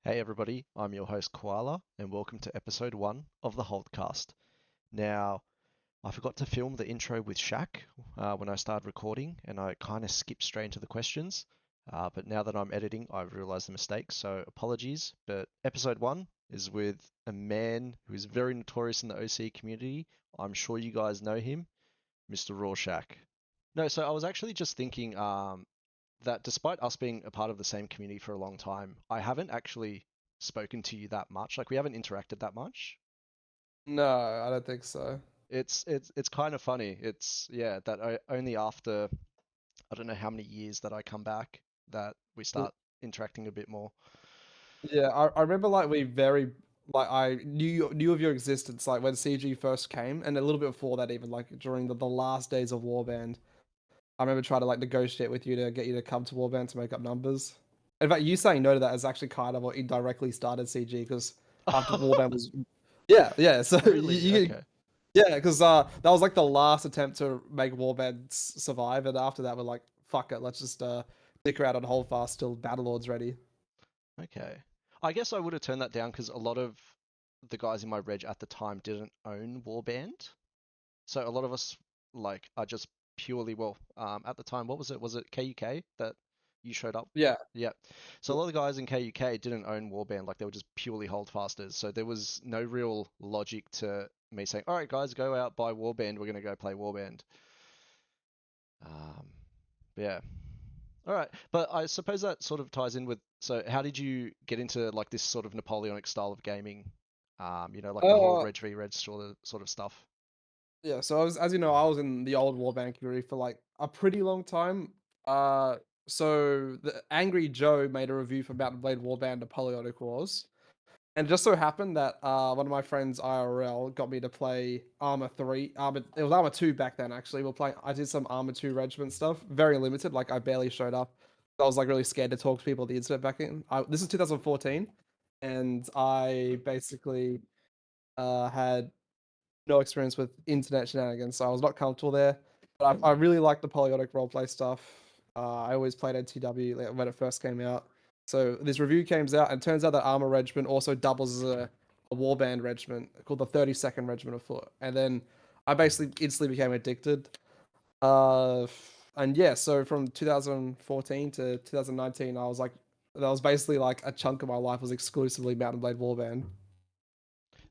Hey everybody, I'm your host Koala, and welcome to episode 1 of the Holdcast. Now, I forgot to film the intro with Shaq when I started recording, and I kind of skipped straight into the questions. But now that I'm editing, I've realized the mistake, so apologies. But episode 1 is with a man who is very notorious in the OC community. I'm sure you guys know him, Mr. Rorschach. No, so I was actually just thinking, that despite us being a part of the same community for a long time, I haven't actually spoken to you that much. Like we haven't interacted that much. No, I don't think so. It's kind of funny. It's yeah, that only after I don't know how many years that I come back that we Mm. start interacting a bit more. Yeah, I remember like we very like I knew of your existence like when CG first came, and a little bit before that, even like during the last days of Warband. I remember trying to like negotiate with you to get you to come to Warband to make up numbers. In fact, you saying no to that is actually kind of what indirectly started CG because after Warband was yeah. So Really? Okay. yeah, because that was like the last attempt to make Warband survive, and after that we're like fuck it, let's just stick around on Holdfast till Battlelord's ready. Okay. I guess I would have turned that down because a lot of the guys in my reg at the time didn't own Warband. So a lot of us like are just purely at the time what was it? Was it KUK that you showed up? Yeah. Yeah. So a lot of the guys in KUK didn't own Warband, like they were just purely holdfasters. So there was no real logic to me saying, "All right, guys, go out buy Warband. We're gonna go play Warband." Um, yeah. All right, but I suppose that sort of ties in with. So how did you get into like this sort of Napoleonic style of gaming? Like the whole Uh, Reg v Reg sort of stuff. yeah. So I was, as you know, I was in the old Warband community for like a pretty long time. Uh, so the Angry Joe made a review for Mountain Blade Warband Napoleonic Wars, and it just so happened that one of my friends IRL got me to play Armor 3. It was Armor 2 back then actually. We're playing. I did some Armor 2 Regiment stuff, very limited. Like I barely showed up. I was like really scared to talk to people on the internet back in. This is 2014, and I basically had no experience with internet shenanigans, so I was not comfortable there. But I really like the polyodic roleplay stuff. I always played NTW like, when it first came out. So this review came out, and it turns out that Armor Regiment also doubles as a warband regiment called the 32nd Regiment of Foot. And then I basically instantly became addicted. Uh, and yeah, so from 2014 to 2019, I was like, that was basically like a chunk of my life was exclusively Mountain Blade Warband.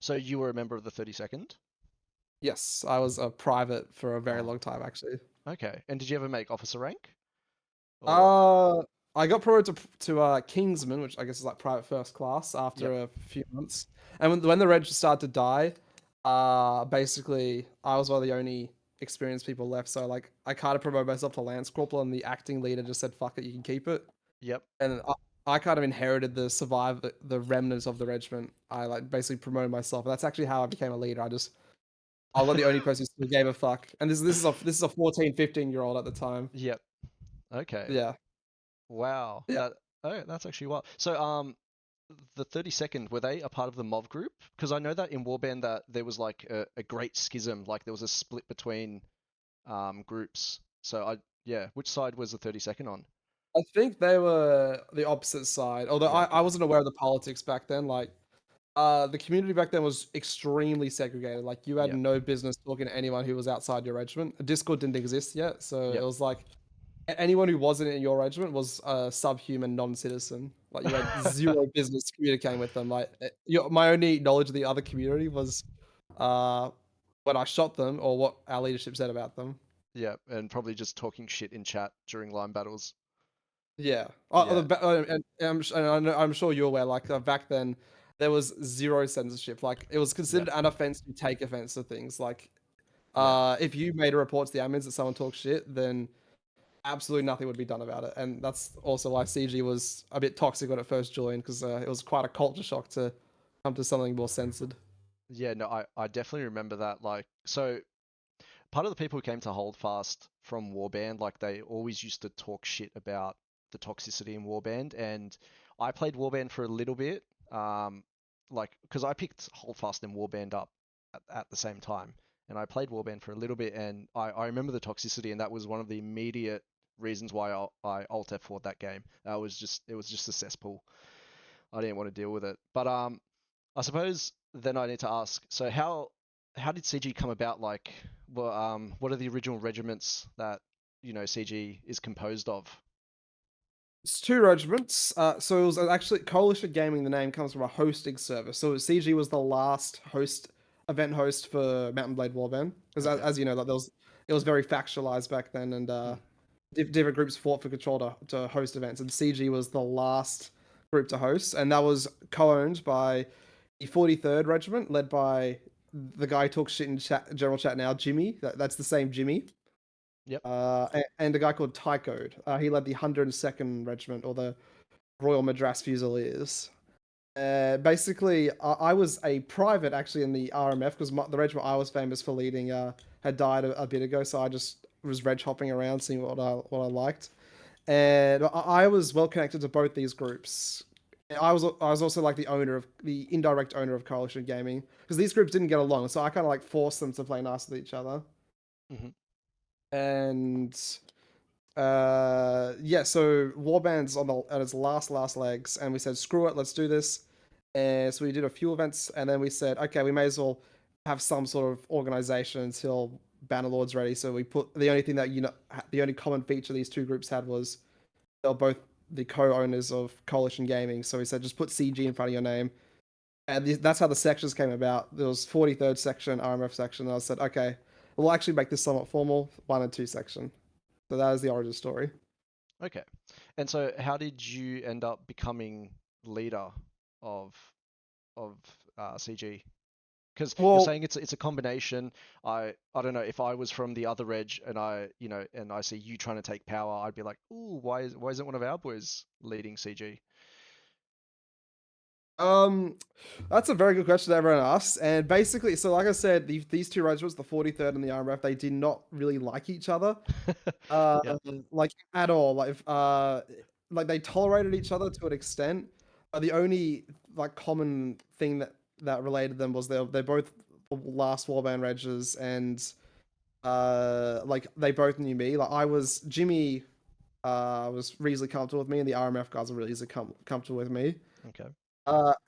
So you were a member of the 32nd? Yes, I was a private for a very Oh, long time, actually. okay. And did you ever make officer rank? Or Uh, I got promoted to Kingsman, which I guess is like private first class yep. after a few months. And when the reg started to die, basically I was one of the only experienced people left. So like I kind of promoted myself to Lance Corporal, and the acting leader just said, "Fuck it, you can keep it." Yep. And I kind of inherited the remnants of the regiment. I like basically promoted myself. And that's actually how I became a leader. I was like the only person who still gave a fuck. And this is a 14, 15-year-old at the time. Yep. Okay. Yeah. Wow. Yeah. That's actually wild. So the 32nd, were they a part of the MOV group? Because I know that in Warband that there was like a great schism, like there was a split between groups. So yeah, which side was the 32nd on? I think they were the opposite side. Although Yeah, I okay. wasn't aware of the politics back then. Like, the community back then was extremely segregated. Like, you had Yep. no business talking to anyone who was outside your regiment. Discord didn't exist yet, so it Yep. was like anyone who wasn't in your regiment was a subhuman non-citizen. Like, you had zero business communicating with them. Like, my only knowledge of the other community was uh, when I shot them or what our leadership said about them. Yep, and probably just talking shit in chat during line battles. Yeah. Yeah. I'm sure you're aware, like, back then, there was zero censorship. Like, it was Yep. considered an offense to take offense to things. Like, Yep. if you made a report to the admins that someone talks shit, then absolutely nothing would be done about it. And that's also why CG was a bit toxic when it first joined, because it was quite a culture shock to come to something more censored. Yeah, no, I definitely remember that. Like, so part of the people who came to Holdfast from Warband, like they always used to talk shit about the toxicity in Warband, and I played Warband for a little bit, like because I picked Holdfast and Warband up at the same time, and I played Warband for a little bit, and I remember the toxicity, and that was one of the immediate reasons why I Alt F4'd that game. It was just a cesspool. I didn't want to deal with it. But I suppose then I need to ask. So how did CG come about? Like, well, what are the original regiments that CG is composed of? It's two regiments. So it was actually Coalition Gaming. The name comes from a hosting service. So CG was the last event host for Mountain Blade Warband. Because Okay. as you know, like it was very factualized back then, and Mm. different groups fought for control to host events. And CG was the last group to host, and that was co-owned by the 43rd Regiment, led by the guy who talks shit in general chat now, Jimmy. That's the same Jimmy. Yep. And a guy called Tycode. He led the 102nd Regiment, or the Royal Madras Fusiliers. Basically, I was a private actually in the RMF because the regiment I was famous for leading had died a bit ago, so I just was reg hopping around seeing what I liked, and I was well connected to both these groups. I was also like the indirect owner of Coalition Gaming because these groups didn't get along, so I kind of like forced them to play nice with each other. Hmm. And yeah, so Warband's at its last legs, and we said screw it, let's do this. And so we did a few events, and then we said, okay, we may as well have some sort of organization until Bannerlord's ready. So we put the only thing that the only common feature these two groups had was they're both the co-owners of Coalition Gaming. So we said just put CG in front of your name, and that's how the sections came about. There was 43rd section, RMF section, and I said, okay, we'll actually make this somewhat formal, 1 and 2 section. So that is the origin story. Okay. And so how did you end up becoming leader of of CG? Because you're Well, saying it's a combination. I don't know if I was from the other reg and I see you trying to take power, I'd be like, ooh, why isn't one of our boys leading CG? Um, that's a very good question that everyone asks. And basically, so like I said, these two regiments, the 43rd and the RMF, they did not really like each other, uh, Yeah. like at all. Like they tolerated each other to an extent. The only like common thing that related them was they're both the last Warband regs, and like they both knew me. Like I was Jimmy, was reasonably comfortable with me, and the RMF guys were really easily comfortable with me. Okay.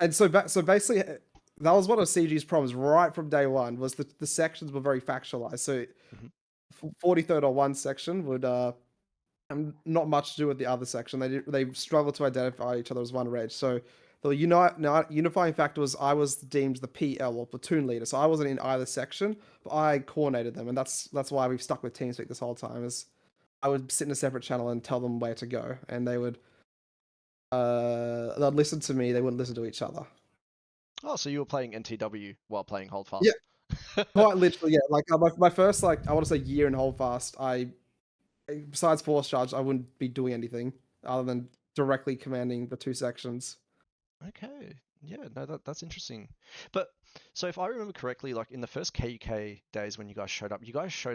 And so basically, that was one of CG's problems right from day one. Was the sections were very factualized. So Hmm. 43rd or one section would have not much to do with the other section. They struggled to identify each other as one reg. So the unifying factor was I was deemed the PL or platoon leader. So I wasn't in either section, but I coordinated them, and that's why we've stuck with TeamSpeak this whole time. Is I would sit in a separate channel and tell them where to go, and they'd listen to me. They wouldn't listen to each other. Oh, so you were playing NTW while playing Yeah, Holdfast. quite literally, yeah. Like my first like I want to say year in Holdfast, I besides force charge, I wouldn't be doing anything other than directly commanding the two sections. Okay. Yeah, no, that's interesting. But so if I remember correctly, like in the first KUK days when you guys showed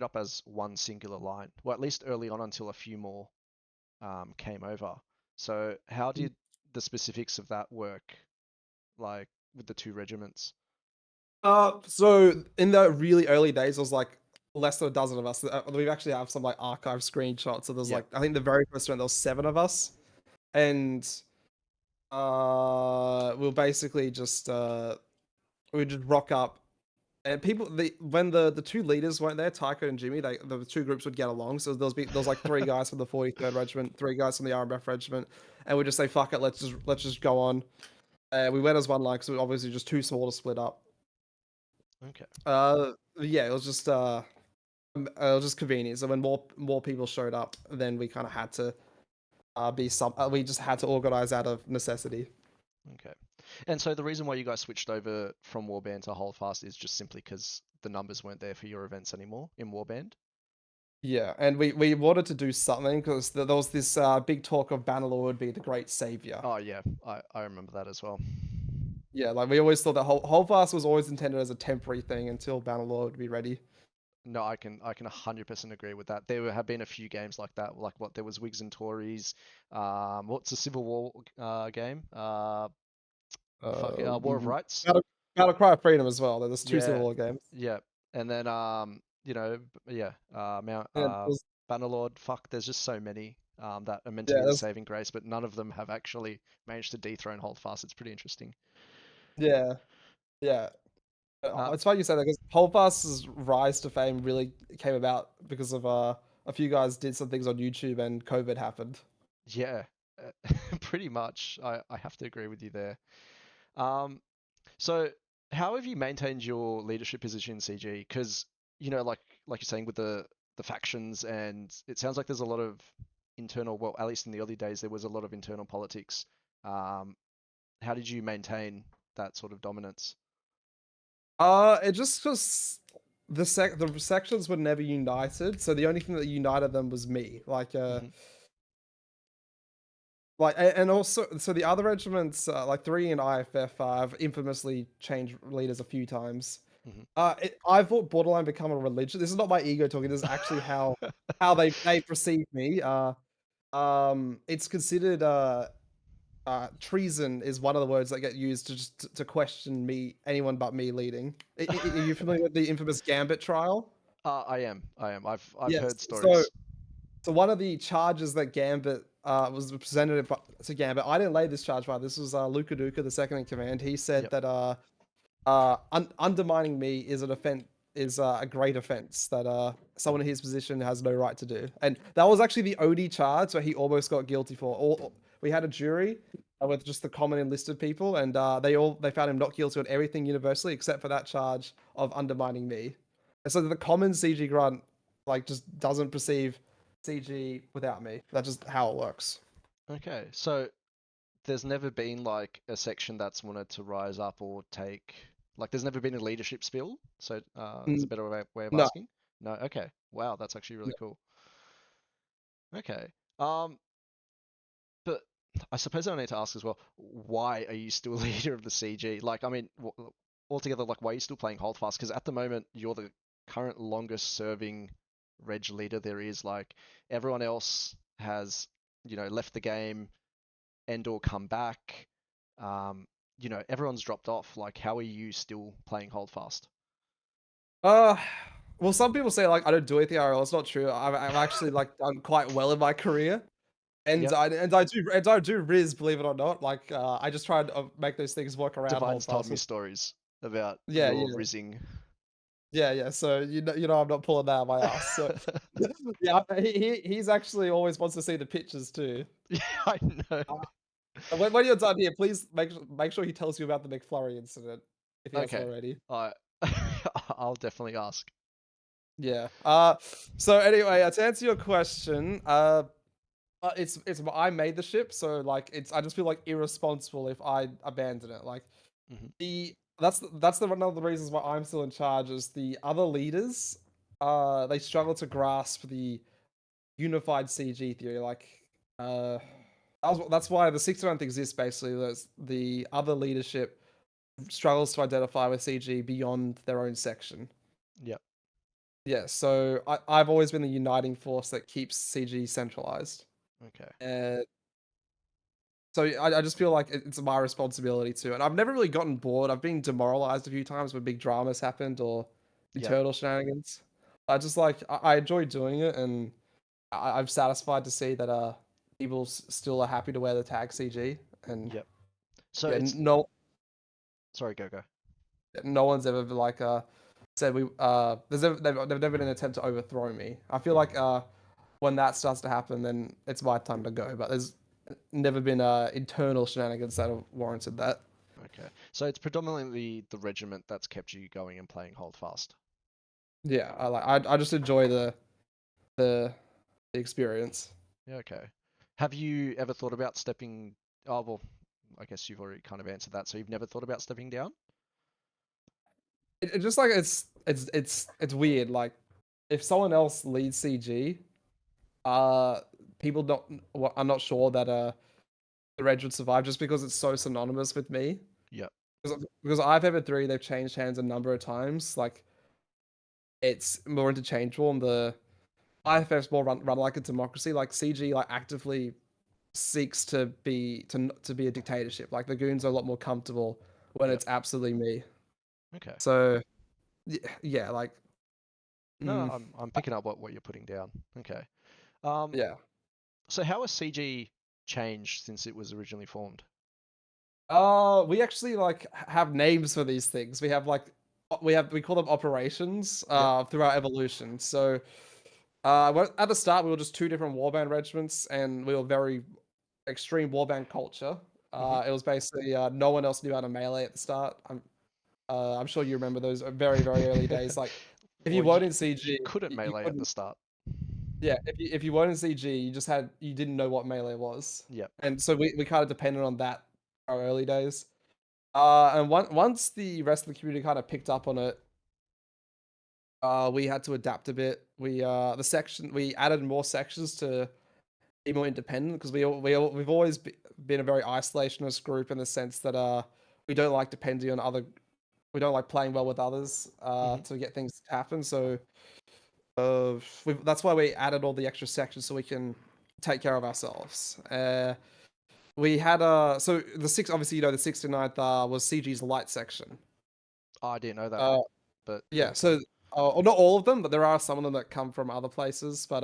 up as one singular line. Well, at least early on until a few more came over. So how did the specifics of that work, like with the two regiments? So in the really early days, it was like less than a dozen of us. We actually have some like archive screenshots. So there's Yep. like I think the very first one there was 7 of us, and we'll basically just we just rock up. And when the two leaders weren't there, Tycho and Jimmy, the two groups would get along. So there was like 3 guys from the 43rd Regiment, 3 guys from the RMF Regiment, and we just say fuck it, let's just go on. We went as one line because we were obviously just too small to split up. Okay. Yeah, it was just convenient. So when more people showed up, then we kind of had to we just had to organize out of necessity. Okay. And so the reason why you guys switched over from Warband to Holdfast is just simply because the numbers weren't there for your events anymore in Warband? Yeah, and we wanted to do something because there was this big talk of Bannerlord would be the great savior. Oh yeah, I remember that as well. Yeah, like we always thought that Holdfast was always intended as a temporary thing until Bannerlord would be ready. No, I can 100% agree with that. There have been a few games like that, like what there was Wigs and Tories. What's the Civil War game? War of Um, Rights. Battle Cry of Freedom as well. There's two Civil Yeah, War games. yeah. And then yeah, Mount Yeah, it was Bannerlord. Fuck, there's just so many. that are meant to Yeah, be the saving grace, but none of them have actually managed to dethrone Holdfast. It's pretty interesting. yeah, yeah. Uh, It's funny you say that because Holdfast's rise to fame really came about because of a few guys did some things on YouTube and COVID happened. yeah, pretty much. I have to agree with you there. Um, So, how have you maintained your leadership position in CG? Because, like you're saying with the factions, and it sounds like there's a lot of internal, well, at least in the early days, there was a lot of internal politics. Um, how did you maintain that sort of dominance? It just because the sections were never united, so the only thing that united them was me. Hmm. And also so the other regiments, like three in IFF, have infamously changed leaders a few times. Hmm. I thought borderline become a religion. This is not my ego talking. This is actually how they perceive me. It's considered treason is one of the words that get used to just to question me, anyone but me leading. Are you familiar with the infamous Gambit trial? I am. I am. I've Yes. heard So stories. so one of the charges that Gambit was presented to Gambit, I didn't lay this charge by. This was Luka Duka, the second in command. He said Yep. that undermining me is an offense, is a great offense that someone in Hmm. his position has no right to do. And that was actually the OD charge where he almost got guilty for. We had a jury with just the common enlisted people, and they found him not guilty on everything universally except for that charge of undermining me. And so the common CG grunt like just doesn't perceive CG without me. That's just how it works. Okay. So there's never been like a section that's wanted to rise up or take, like, there's never been a leadership spill. So, is a Mm, better way of No, asking? No. Okay. Wow, that's actually really no. cool. Okay. But I suppose I need to ask as well, why are you still leader of the CG? Like, I mean, altogether, like, why are you still playing Holdfast? Because at the moment, you're the current longest serving reg leader there is. Like, everyone else has, left the game and or come back. Um, everyone's dropped off. Like, how are you still playing Holdfast? Uh, well, some people say like I don't do anything IRL. It's not true. I've actually like done quite well in my career, Yep. and I do Riz, believe it or not. Like I just try and make those things work around Divine's told Holdfast. me stories about Yeah, your yeah, rizzing. yeah. So you know, I'm not pulling that out of my ass. So yeah, he's actually always wants to see the pictures too. Yeah, I know. Uh, when you're done here, please make sure he tells you about the McFlurry incident if he hasn't Okay. already. I I'll definitely ask. Yeah. So anyway, to answer your question, it's I made the ship, so like it's I just feel like irresponsible if I abandon it. Like Hmm. that's one of the reasons why I'm still in charge is the other leaders, they struggle to grasp the unified CG theory. Like uh, that's why the 69th exists. Basically, there's the other leadership struggles to identify with CG beyond their own section. Yep. Yeah, so I've always been the uniting force that keeps CG centralized. Okay. And so I just feel like it's my responsibility too. And I've never really gotten bored. I've been demoralized a few times when big dramas happened or Yep. internal shenanigans. I just like I enjoy doing it, and I'm satisfied to see that people still are happy to wear the tag CG. And Yep. So yeah, it's no sorry, go go. no one's ever like said we they've never been an attempt to overthrow me. I feel like when that starts to happen, then it's my time to go. But there's never been internal shenanigans that have warranted that. Okay. So it's predominantly the regiment that's kept you going and playing Holdfast. Yeah, I just enjoy the the experience. Yeah, okay. Have you ever thought about stepping? Oh, well, I guess you've already kind of answered that. So you've never thought about stepping down? It just like it's weird. Like if someone else leads CG, uh, people not well, I'm not sure that the Reg would survive just because it's so synonymous with me. Yep. Because I've ever three, they've changed hands a number of times. Like it's more interchangeable, and the IFF's more run like a democracy. Like CG, like actively seeks to be a dictatorship. Like the goons are a lot more comfortable when Yep. it's absolutely me. Okay. So yeah, like No, mm, I'm picking up what you're putting down. Okay. Um, yeah. So how has CG changed since it was originally formed? We actually like have names for these things. We have like we call them operations Yep. through our evolution. So at the start we were just two different warband regiments, and we were very extreme warband culture. Hmm. It was basically no one else knew how to melee at the start. I'm sure you remember those very early days. Like if you Well, weren't in you CG, couldn't you melee at the couldn't. start. Yeah, if you weren't in CG, you didn't know what melee was, Yep. and so we kind of depended on that our early days. And once the rest of the community kind of picked up on it, we had to adapt a bit. We added more sections to be more independent because we've always been a very isolationist group in the sense that we don't like depending on other. We don't like playing well with others Hmm. to get things to happen. So that's why we added all the extra sections so we can take care of ourselves. We had so the six obviously the 69th was CG's light section. Oh, I didn't know that, Uh, but yeah, yeah, go on. so or not all of them, but there are some of them that come from other places. But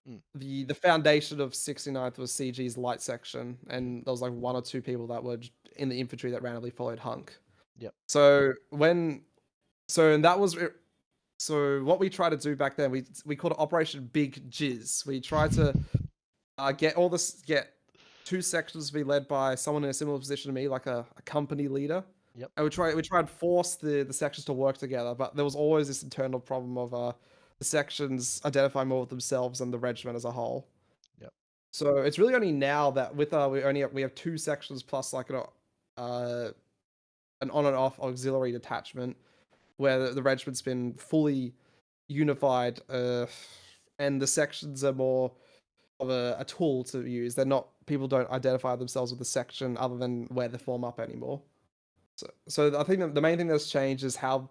Mm. the foundation of 69th was CG's light section, Hmm. and there was like one or two people that were in the infantry that randomly followed Hunk. Yep. So when so and that was so what we tried to do back then, we called it Operation Big Jizz. We tried to get two sections to be led by someone in a similar position to me, like a company leader. Yep. And we tried and force the sections to work together, but there was always this internal problem of the sections identifying more with themselves and the regiment as a whole. Yep. So it's really only now that with we have two sections plus like uh, an on and off auxiliary detachment where the regiment's been fully unified, and the sections are more of a tool to use. They're not People don't identify themselves with the section other than where they form up anymore. So I think that the main thing that's changed is how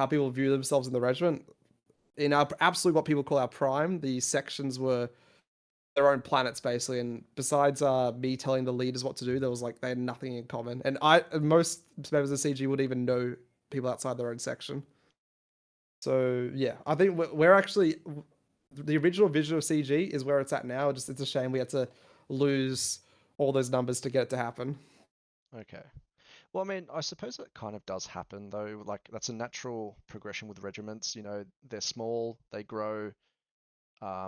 people view themselves in the regiment. In our absolute what people call our prime, the sections were their own planets basically, and besides me telling the leaders what to do, there was like they had nothing in common. And most members of CG would even know people outside their own section. So yeah, I think we're actually the original vision of CG is where it's at now. Just it's a shame we had to lose all those numbers to get it to happen. Okay. Well, I mean, I suppose it kind of does happen though. Like that's a natural progression with regiments. They're small, they grow,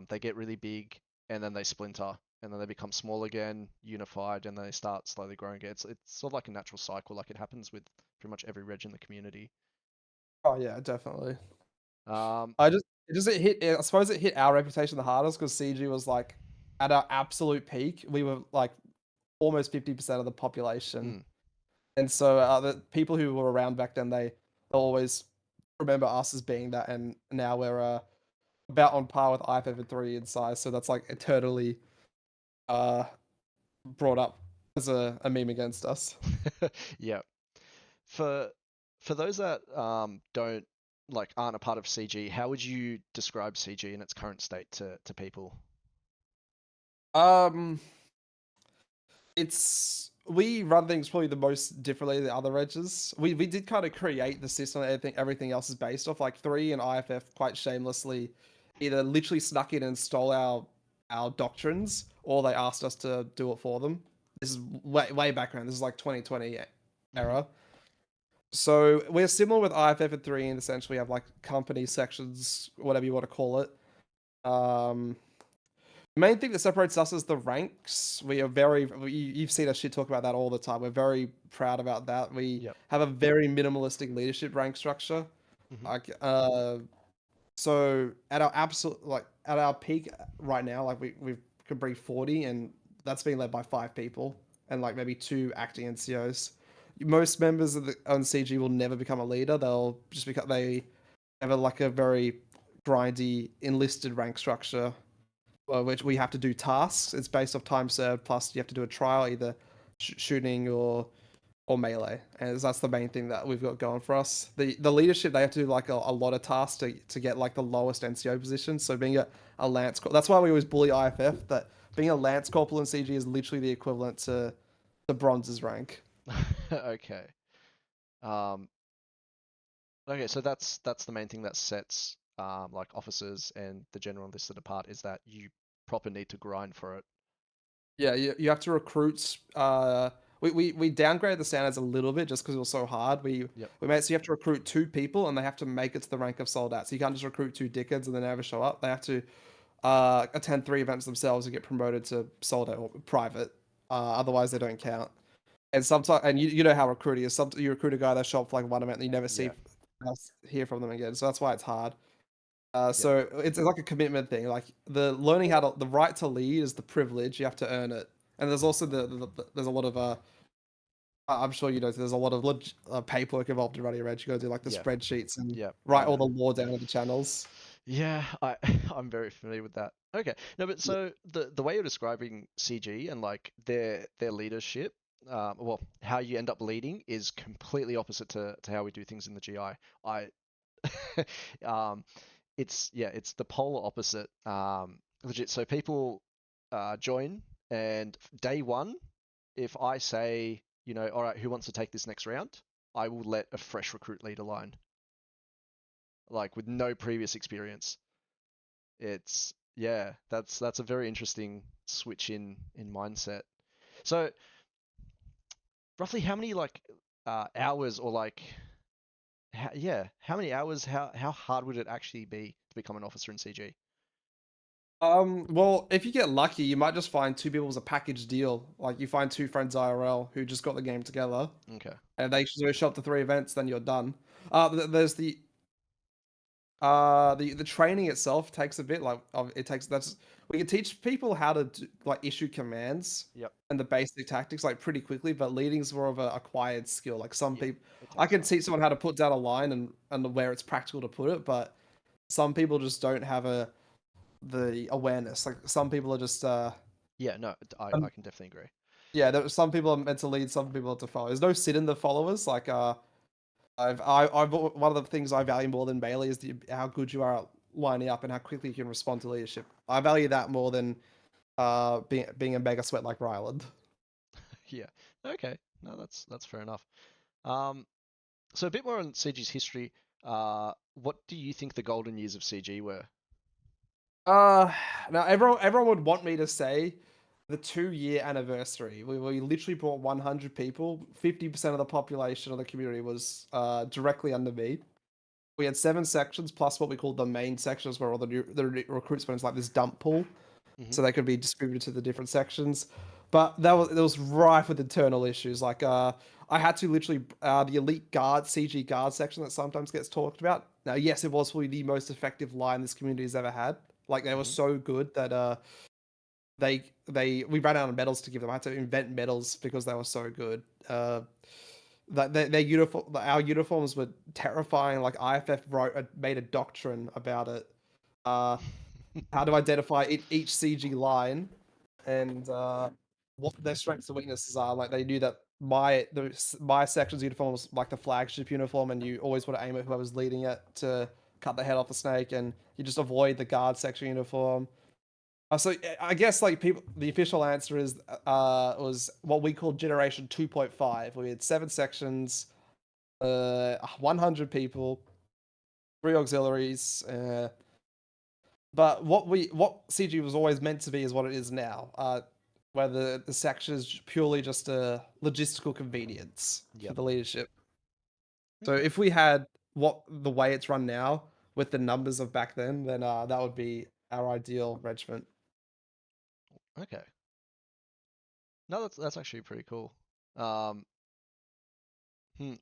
they get really big, and then they splinter, and then they become small again, unified, and then they start slowly growing again. It's sort of like a natural cycle. Like it happens with pretty much every reg in the community. Oh yeah, definitely. Um, I just it just it hit. I suppose it hit our reputation the hardest because CG was like at our absolute peak. We were like almost 50% of the population, mm, and so the people who were around back then they'll always remember us as being that. And now we're about on par with IFF3 in size. So that's like eternally uh brought up as a meme against us. yeah. For for those that don't like aren't a part of CG, how would you describe CG in its current state to people? Um, it's we run things probably the most differently than other edges. We did kind of create the system that everything else is based off. Like three and IFF quite shamelessly either literally snuck in and stole our doctrines, or they asked us to do it for them. This is way background. This is like 2020 Hmm. era. So we're similar with IFF and three in the sense we have like company sections, whatever you want to call it. Um, the main thing that separates us is the ranks. You've seen us shit talk about that all the time. We're very proud about that. We Yep. have a very minimalistic leadership rank structure. Hmm. Like, so at our absolute, like, at our peak right now, like, we can bring 40, and that's being led by 5 people and like maybe 2 acting NCOs. Most members of the on CG will never become a leader. They'll just become, they have like a very grindy enlisted rank structure, which we have to do tasks. It's based off time served, plus you have to do a trial, either shooting or melee, and that's the main thing that we've got going for us. The leadership, they have to do like a lot of tasks to get like the lowest NCO position. So being a lance, that's why we always bully IFF. That being a lance corporal in CG is literally the equivalent to the bronze's rank. Okay. Um, okay, so that's the main thing that sets like officers and the general enlisted apart is that you proper need to grind for it. Yeah, you have to recruit. We downgraded the standards a little bit just because it was so hard. Yep. We made so you have to recruit two people and they have to make it to the rank of soldat. So you can't just recruit two dickheads and then never show up. They have to attend three events themselves and get promoted to soldat or private. Otherwise, they don't count. And sometimes, and you know how recruiting is. Sometimes you recruit a guy that show up for like one event and you never Yeah. hear from them again. So that's why it's hard. Yep. So it's like a commitment thing. Like the right to lead is the privilege. You have to earn it. And there's also there's a lot of I'm sure you know there's a lot of paperwork involved in running a reg. You got to do like the Yeah. spreadsheets and Yeah. I write all know. the lore down into channels. Yeah, I'm very familiar with that. Okay. No, but Yeah. so the way you're describing CG and like their leadership, well, how you end up leading is completely opposite to how we do things in the GI. Um, it's the polar opposite. Legit. So people join, and day one, if I say, all right, who wants to take this next round, I will let a fresh recruit lead a line, like with no previous experience. It's yeah, that's a very interesting switch in mindset. So roughly how many like hours or like how many hours how hard would it actually be to become an officer in CG? Well, if you get lucky, you might just find two people as a package deal. Like you find two friends IRL who just got the game together, Okay. and they just show up to three events, then you're done. There's the training itself takes a bit it takes that's we can teach people how to like issue commands Yep. and the basic tactics like pretty quickly, but leading's more of a acquired skill. Like some Yeah. people, It I takes can time. teach someone how to put down a line and where it's practical to put it, but some people just don't have the awareness. Like some people are just Yeah, no, I um, can definitely agree. yeah, some people are meant to lead, some people are to follow. There's no sit in the followers. Like I've one of the things I value more than Bailey is how good you are at lining up and how quickly you can respond to leadership. I value that more than being a mega sweat like Ryland. Yeah. Okay. No, that's fair enough. Um, so a bit more on CG's history. What do you think the golden years of CG were? Uh Now everyone would want me to say the 2 year anniversary. We literally brought 100 people. 50% of the population of the community was directly under me. We had seven sections plus what we called the main sections where all the recruits went into like this dump pool, Hmm. so they could be distributed to the different sections. But that was rife with internal issues. Like I had to literally the elite guard CG guard section that sometimes gets talked about. Now, yes, it was probably the most effective line this community has ever had. Like they were Hmm. so good that they we ran out of medals to give them. I had to invent medals because they were so good. That their uniform, our uniforms were terrifying. Like IFF made a doctrine about it. Uh, how to identify each CG line and what their strengths and weaknesses are. Like they knew that my section's uniform was like the flagship uniform, and you always want to aim at whoever's leading it to cut the head off the snake, and you just avoid the guard section uniform. So I guess like people, the official answer is was what we call Generation 2.5. We had seven sections, 100 people, three auxiliaries. But what CG was always meant to be is what it is now. Where the section is purely just a logistical convenience for Yep. the leadership. So Okay. if we had what the way it's run now with the numbers of back then that would be our ideal regiment. Okay. No, that's actually pretty cool. Um,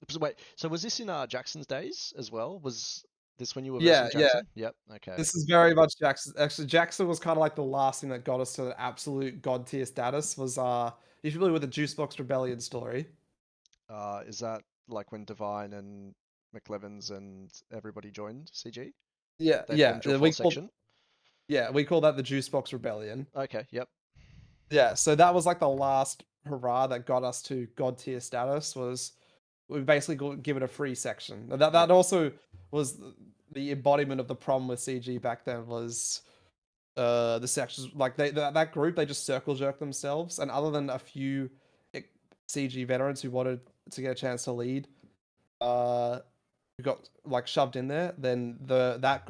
So wait, so was this in Jackson's days as well? Was this when you were Yeah, versing yeah. Jackson? Yep. Okay. This is very much Jackson. Actually, Jackson was kind of like the last thing that got us to the absolute god tier status. Was you familiar with the Juicebox Rebellion story? Is that like when Divine and McLevins and everybody joined CG? Yeah, They yeah. formed your full section? We call that the Juicebox Rebellion. Okay. Yep. Yeah, so that was like the last hurrah that got us to god tier status. Was we basically got given a free section. Yep. That also was the embodiment of the problem with CG back then. Was the sections like that group they just circle jerk themselves, and other than a few eh, CG veterans who wanted to get a chance to lead, uh, who got like shoved in there, then that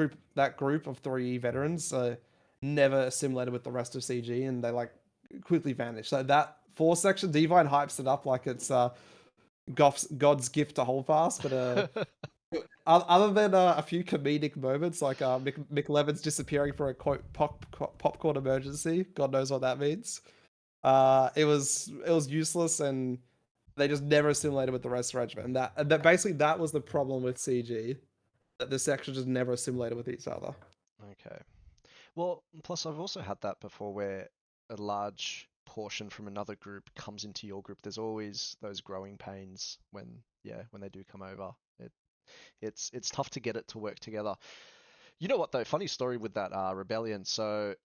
group of three veterans never assimilated with the rest of CG, and they like quickly vanished. So that fourth section, Divine hypes it up like it's God's gift to Holdfast, but other than a few comedic moments like Mick Levin's disappearing for a quote popcorn emergency, God knows what that means. It was useless, and they just never assimilated with the rest of the regiment, and that basically that was the problem with CG, that the sections just never assimilated with each other. Okay. Well, plus I've also had that before where a large portion from another group comes into your group. There's always those growing pains when, yeah, when they do come over. It's tough to get it to work together. You know what though? Funny story with that rebellion. So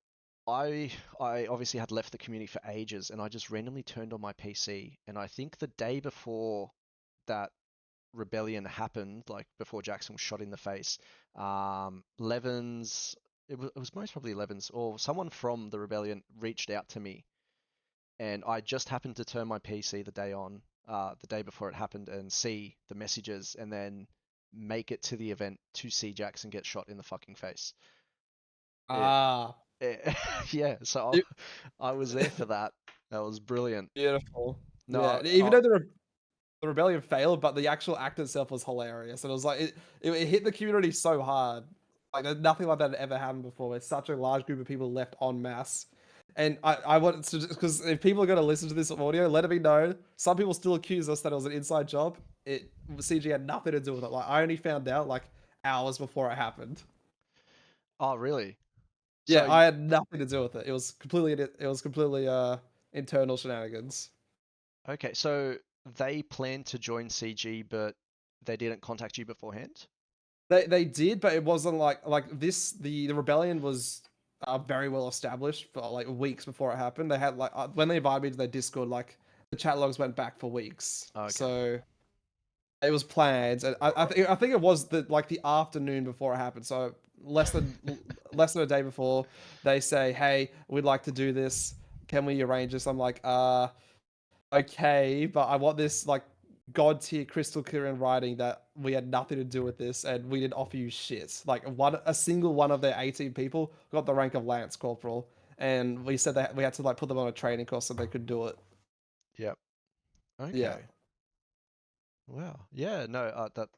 I obviously had left the community for ages, and I just randomly turned on my PC, and I think the day before that rebellion happened, like before Jackson was shot in the face, Levens, it was most probably Levens or someone from the rebellion reached out to me, and I just happened to turn my PC the day before it happened and see the messages, and then make it to the event to see Jackson get shot in the fucking face. It, Ah, it yeah, so you- I was there for that. That was brilliant. beautiful. Yeah, No, even though the rebellion failed, but the actual act itself was hilarious. And it was like it hit the community so hard. Like there's nothing like that had ever happened before. It's such a large group of people left en masse. And I want to, because if people are going to listen to this audio, let it be known. Some people still accuse us that it was an inside job. CG had nothing to do with it. Like I only found out like hours before it happened. oh really? So Yeah, I had nothing to do with it. It was completely internal shenanigans. okay, so they planned to join CG, but they didn't contact you beforehand? They did, but it wasn't like this. The rebellion was very well established for like weeks before it happened. They had like when they invited me to their Discord, like the chat logs went back for weeks. Okay. So it was planned, and I think it was the afternoon before it happened. So less than a day before, they say, "Hey, we'd like to do this. Can we arrange this?" I'm like, okay, but I want this like god tier crystal clear in writing that we had nothing to do with this and we didn't offer you shit. Like a single one of their 18 people got the rank of Lance Corporal, and we said that we had to like put them on a training course so they could do it. Yep. Yeah. Okay. Wow. Yeah, no, that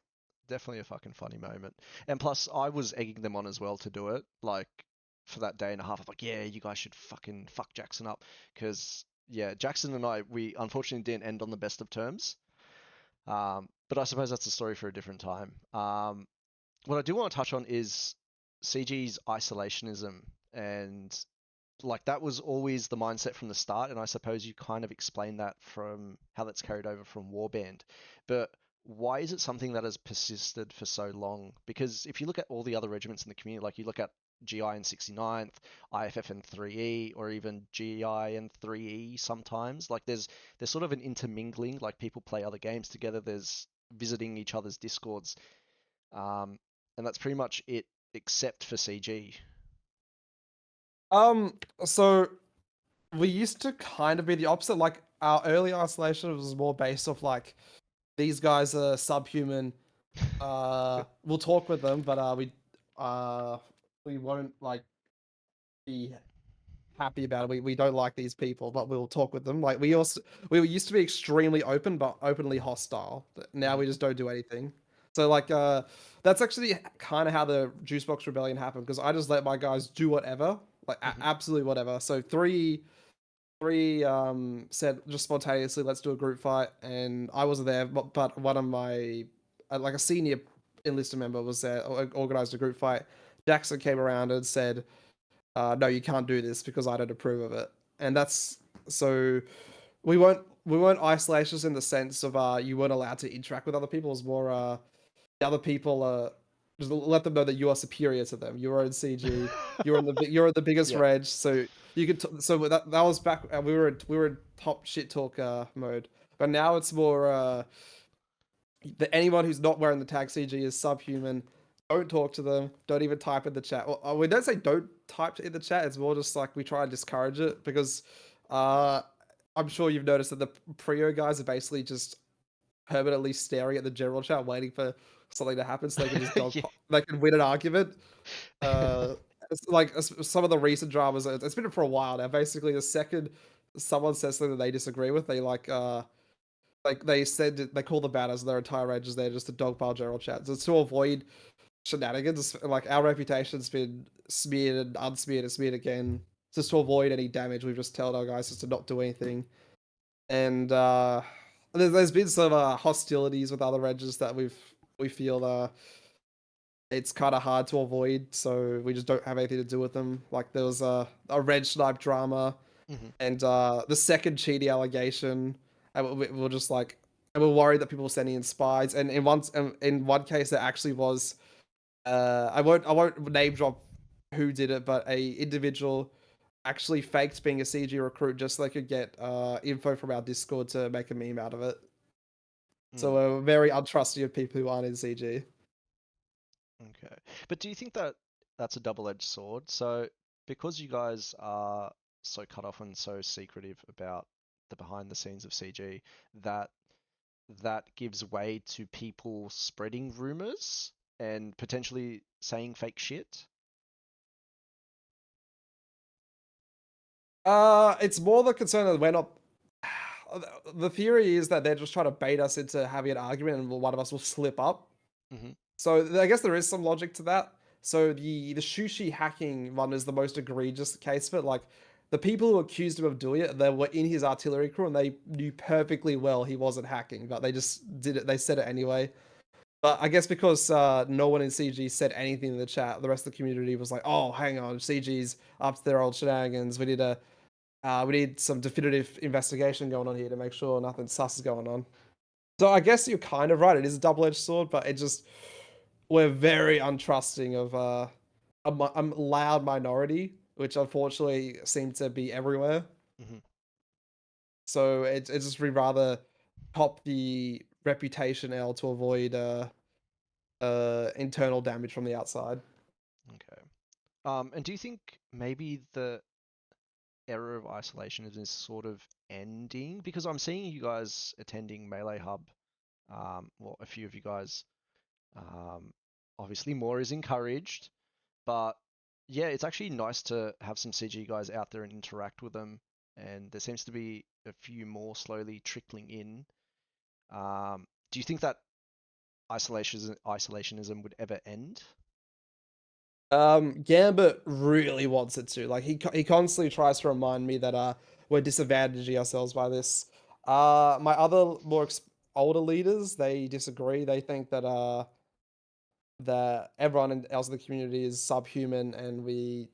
definitely a fucking funny moment. And plus, I was egging them on as well to do it. Like for that day and a half, I'm like, yeah, you guys should fucking fuck Jackson up, because yeah, Jackson and I, we unfortunately didn't end on the best of terms. But I suppose that's a story for a different time. What I do want to touch on is CG's isolationism, and like that was always the mindset from the start, and I suppose you kind of explained that from how that's carried over from Warband. But why is it something that has persisted for so long? Because if you look at all the other regiments in the community, like you look at GI and 69th, IFF and 3E, or even GI and 3E sometimes, like there's sort of an intermingling, like people play other games together, there's visiting each other's discords, um, and that's pretty much it, except for CG. Um. So we used to kind of be the opposite. Like our early isolation was more based off like these guys are subhuman. We'll talk with them, but uh we won't like be happy about it. We don't like these people, but we'll talk with them. Like we used to be extremely open, but openly hostile. But now Mhm. we just don't do anything. So like that's actually kind of how the Juicebox Rebellion happened, because I just let my guys do whatever, like Mhm. absolutely whatever. So three said just spontaneously, let's do a group fight, and I wasn't there, but one of my like a senior enlisted member was there, organized a group fight. Jackson came around and said, no, you can't do this because I don't approve of it. And that's so we weren't isolations in the sense of you weren't allowed to interact with other people. It was more the other people just let them know that you are superior to them. You're in CG. You're in the biggest Yep. reg. So you could so that was back. We were in top shit talk mode. But now it's more that anyone who's not wearing the tag CG is subhuman. Don't talk to them. Don't even type in the chat. Well, we don't say don't type in the chat. It's more just like we try and discourage it, because uh, I'm sure you've noticed that the Prio guys are basically just permanently staring at the general chat, waiting for something to happen so they can just Yeah. they can win an argument. It's like some of the recent dramas, it's been for a while now. Basically, the second someone says something that they disagree with, like they said they call the banners their entire reg is there just to dogpile general chat. So it's to avoid shenanigans. Like our reputation's been smeared and unsmeared and smeared again. Just to avoid any damage, we've just told our guys just to not do anything. And there's been some hostilities with other regs that we feel it's kind of hard to avoid, so we just don't have anything to do with them. Like there was a red snipe drama, Hmm. and the second cheating allegation, and we were just like, and we're worried that people were sending in spies. And in one case, there actually was, I won't name drop who did it, but a individual actually faked being a CG recruit just so they could get info from our Discord to make a meme out of it. So Mm, we're very untrusting of people who aren't in CG. okay. But do you think that that's a double-edged sword? So because you guys are so cut off and so secretive about the behind the scenes of CG, that that gives way to people spreading rumors and potentially saying fake shit? It's more the concern that we're not. The theory is that they're just trying to bait us into having an argument, and one of us will slip up. Hmm. So I guess there is some logic to that. So the Shushi hacking one is the most egregious case of it. Like the people who accused him of doing it, they were in his artillery crew, and they knew perfectly well he wasn't hacking, but they just did it. They said it anyway. But I guess because no one in CG said anything in the chat, the rest of the community was like, "Oh, hang on, CG's up to their old shenanigans. We need some definitive investigation going on here to make sure nothing sus is going on." So I guess you're kind of right. It is a double-edged sword, but it just we're very untrusting of a loud minority, which unfortunately seem to be everywhere. Hmm. So it's just we rather top the reputation L to avoid internal damage from the outside. Okay. And do you think maybe the era of isolation is sort of ending? Because I'm seeing you guys attending Melee Hub. Well, a few of you guys. Um, Obviously, more is encouraged, but yeah, it's actually nice to have some CG guys out there and interact with them. And there seems to be a few more slowly trickling in. Do you think that isolationism would ever end? Gambit really wants it to. Like he constantly tries to remind me that we're disadvantaging ourselves by this. My other older leaders they disagree. They think that everyone else in the community is subhuman and we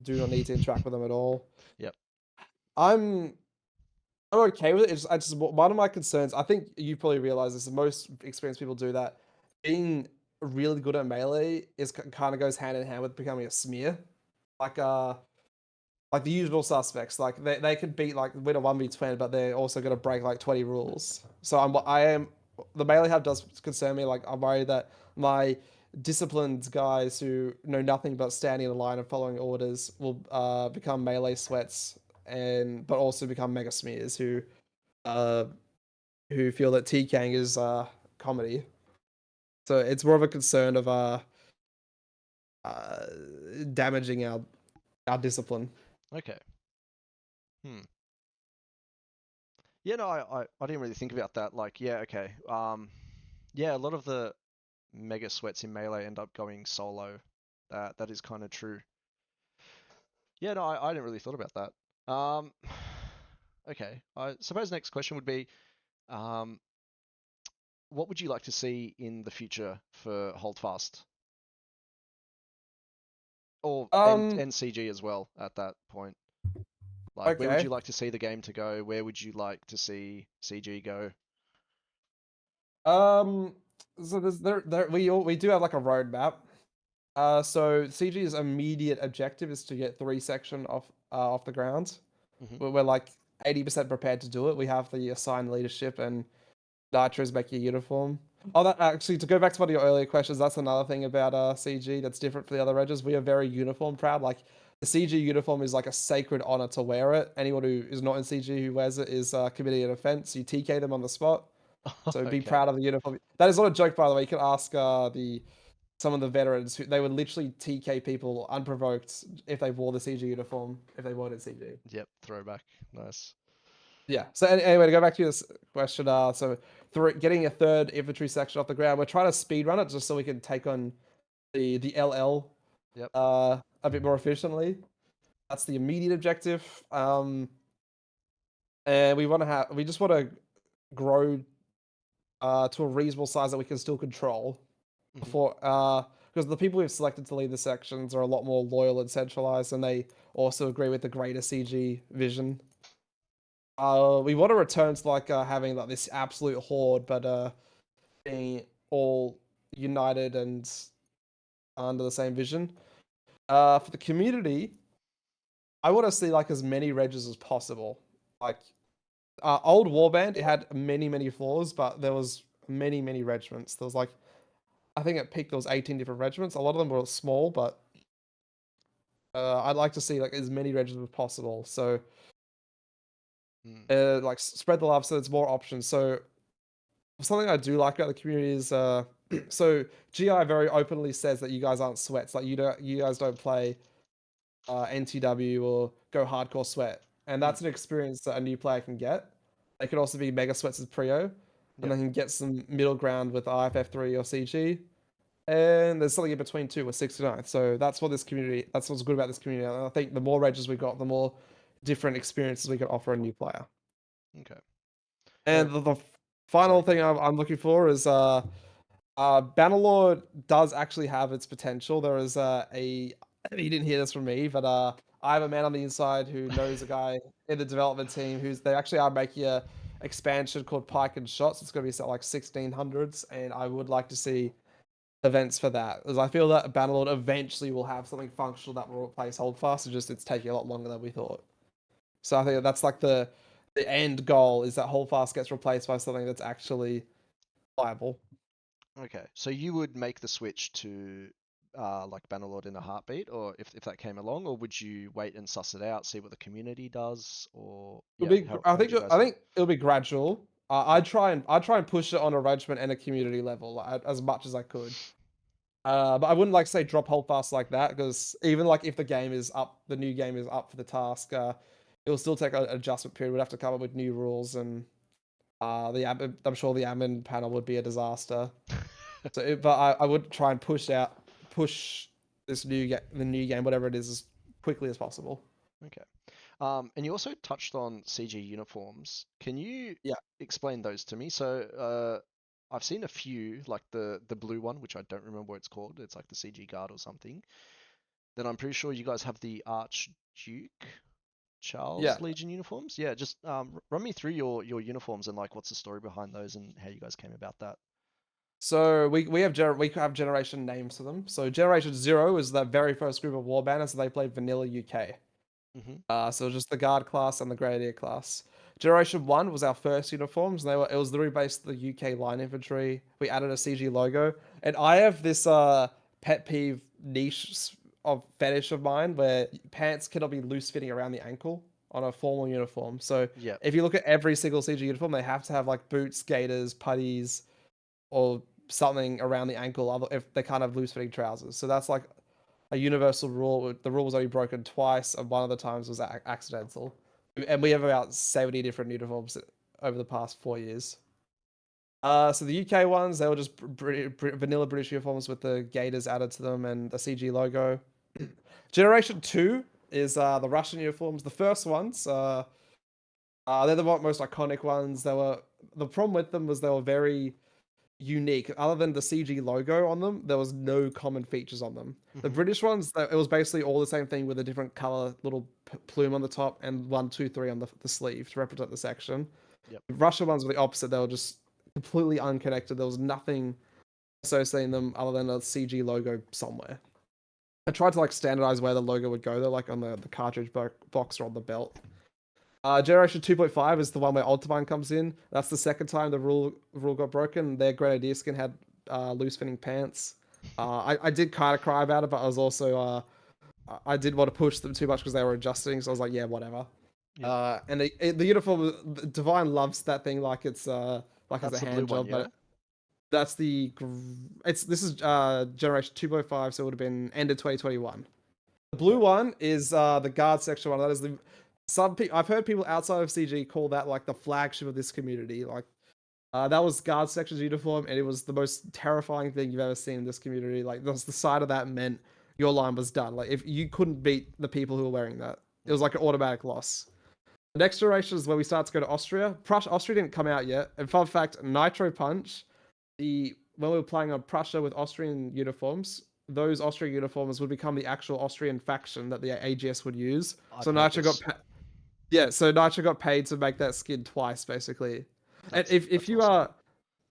do not need to interact with them at all. Yep. I'm I'm okay with it. I just one of my concerns. I think you probably realize this. Most experienced people do that. Being really good at melee is kind of goes hand in hand with becoming a smear. Like like the usual suspects. Like they could beat like win a 1v20, but they're also gonna break like 20 rules. So I am the melee hub does concern me. Like I'm worried that my disciplined guys who know nothing but standing in a line and following orders will become melee sweats and but also become mega smears uh who feel that TKing is comedy. So it's more of a concern of uh damaging our discipline. Okay. Hmm. Yeah, no, I didn't really think about that. Like, yeah, okay. Yeah, a lot of the mega sweats in Melee end up going solo. That is kind of true. Yeah, no, I didn't really thought about that. Okay. I suppose next question would be, um, what would you like to see in the future for Holdfast or Um and CG as well at that point? Like, where would you okay. like to see the game to go? Where would you like to see CG go? Um so we do have like a roadmap. So CG's immediate objective is to get 3 section off the ground. Hmm. We're like 80% prepared to do it. We have the assigned leadership and Nitro's making a uniform. Oh, that actually to go back to one of your earlier questions, that's another thing about CG that's different from the other regis. We are very uniform proud. Like the CG uniform is like a sacred honor to wear it. Anyone who is not in CG who wears it is committing an offense. You TK them on the spot. So be Okay. proud of the uniform. That is not a joke, by the way. You can ask the some of the veterans who they would literally TK people unprovoked if they wore the CG uniform, if they wanted CG. Yep, throwback. Nice. Yeah. So anyway, to go back to your question, so getting a third infantry section off the ground, we're trying to speed run it just so we can take on the LL Yep. a bit more efficiently. That's the immediate objective. And we just want to grow to a reasonable size that we can still control Hmm. before because the people we've selected to lead the sections are a lot more loyal and centralized, and they also agree with the greater CG vision. We want to return to like having like this absolute horde, but being all united and under the same vision. For the community, I want to see like as many regs as possible. Like old Warband, it had many flaws, but there was many regiments. There was like I think at peak there was 18 different regiments. A lot of them were small, but I'd like to see like as many regiments as possible. So Mm. like spread the love so there's more options. So something I do like about the community is so GI very openly says that you guys aren't sweats. Like you guys don't play NTW or go hardcore sweat, and Mm. that's an experience that a new player can get. They can also be mega sweats as Prio, and Yep. they can get some middle ground with IFF3 or CG. And there's something in between too with 69th. So that's what's good about this community. And I think the more rages we got, the more different experiences we can offer a new player. Okay. And Now, the sorry, final go thing on. I'm looking for is Bannerlord does actually have its potential. There is you didn't hear this from me, but I have a man on the inside who knows a guy in the development team they actually are making a expansion called Pike and Shots. It's going to be set like 1600s, and I would like to see events for that, as I feel that Bannerlord eventually will have something functional that will replace Holdfast. It's taking a lot longer than we thought. So I think that's like the end goal is that Holdfast gets replaced by something that's actually viable. Okay, so you would make the switch to like Bannerlord in a heartbeat, or if that came along, or would you wait and suss it out, see what the community does, or It'll yeah, be, how would you guys I do it? think it'll be gradual. Yep. I'd try and push it on a regiment and a community level like, as much as I could. But I wouldn't like say drop Holdfast like that because even like if the game is up, the new game is up for the task. It will still take an adjustment period. We'd have to come up with new rules, and I'm sure the admin panel would be a disaster. But I would try and push the new game, whatever it is, as quickly as possible. Okay. And you also touched on CG uniforms. Can you Yeah. explain those to me? So, I've seen a few, like the blue one, which I don't remember what it's called. It's like the CG Guard or something. Then I'm pretty sure you guys have the Archduke Yeah. Charles Legion uniforms. Yeah, just run me through your uniforms and like what's the story behind those and how you guys came about that. So we have generation names for them. So Generation Zero is the very first group of Warbanders, so they played Vanilla UK. Hmm. So just the Guard class and the Grenadier class. Generation One was our first uniforms, and it was the rebased the UK line infantry. We added a CG logo, and I have this pet peeve niche of fetish of mine where pants cannot be loose fitting around the ankle on a formal uniform. So Yep. if you look at every single CG uniform, they have to have like boots, gaiters, puttees, or something around the ankle if they can't have loose fitting trousers. So that's like a universal rule. The rule was only broken twice, and one of the times was accidental. And we have about 70 different uniforms over the past 4 years. So the UK ones, they were just vanilla British uniforms with the gaiters added to them and the CG logo. Generation 2 is the Russian uniforms. The first ones, they're the most iconic ones. The problem with them was they were very unique. Other than the CG logo on them, there was no common features on them. The Hmm. British ones, it was basically all the same thing with a different color little plume on the top and 1, 2, 3 on the sleeve to represent the section. Yep. The Russian ones were the opposite. They were just completely unconnected. There was nothing associating them other than a CG logo somewhere. I tried to like standardize where the logo would go though, like on the cartridge box or on the belt. Generation 2.5 is the one where Ultimine comes in. That's the second time the rule got broken. Their Grenadier skin had loose fitting pants. I did kind of cry about it, but I was also I did want to push them too much because they were adjusting. So I was like, yeah, whatever. Yep. And the uniform, Divine loves that thing like it's a That's the blue hand one, job, yeah? but That's this is generation 2.5, so it would have been end of 2021. The blue Okay. one is the guard section one. That is the I've heard people outside of CG call that like the flagship of this community. Like that was guard section's uniform, and it was the most terrifying thing you've ever seen in this community. Like the side of that meant your line was done. Like if you couldn't beat the people who were wearing that, it was Mm. like an automatic loss. The next generation is where we start to go to Austria. Austria didn't come out yet. And fun fact, Nitro Punch, the when we were playing on Prussia with Austrian uniforms, those Austrian uniforms would become the actual Austrian faction that the AGS would use. I've So heard Nitro got this. yeah, so Nitro got paid to make that skin twice, basically. And That's awesome.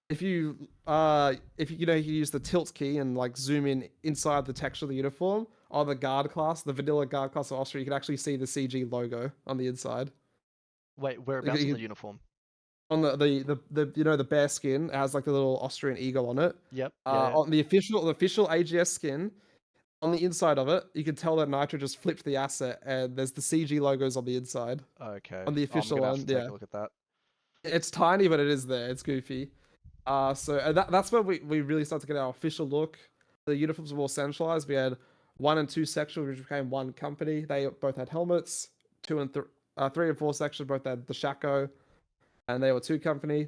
if you you use the tilt key and like zoom in inside the texture of the uniform on the guard class, the vanilla guard class of Austria, you can actually see the CG logo on the inside. Wait, You, whereabouts on the you, uniform? on the the bear skin, it has like the little Austrian eagle on it. Yep. Yeah. Yeah. On the official AGS skin, on the inside of it, you can tell that Nitro just flipped the asset, and there's the CG logos on the inside Okay. on the I'm official gonna have one. to take Yeah, a look at that. it's tiny, but it is there. It's goofy. That's where we really start to get our official look. The uniforms were more centralized. We had 1 and 2 sections, which became one company. They both had helmets. 3 and 4 sections both had the Shaco, and they were two company.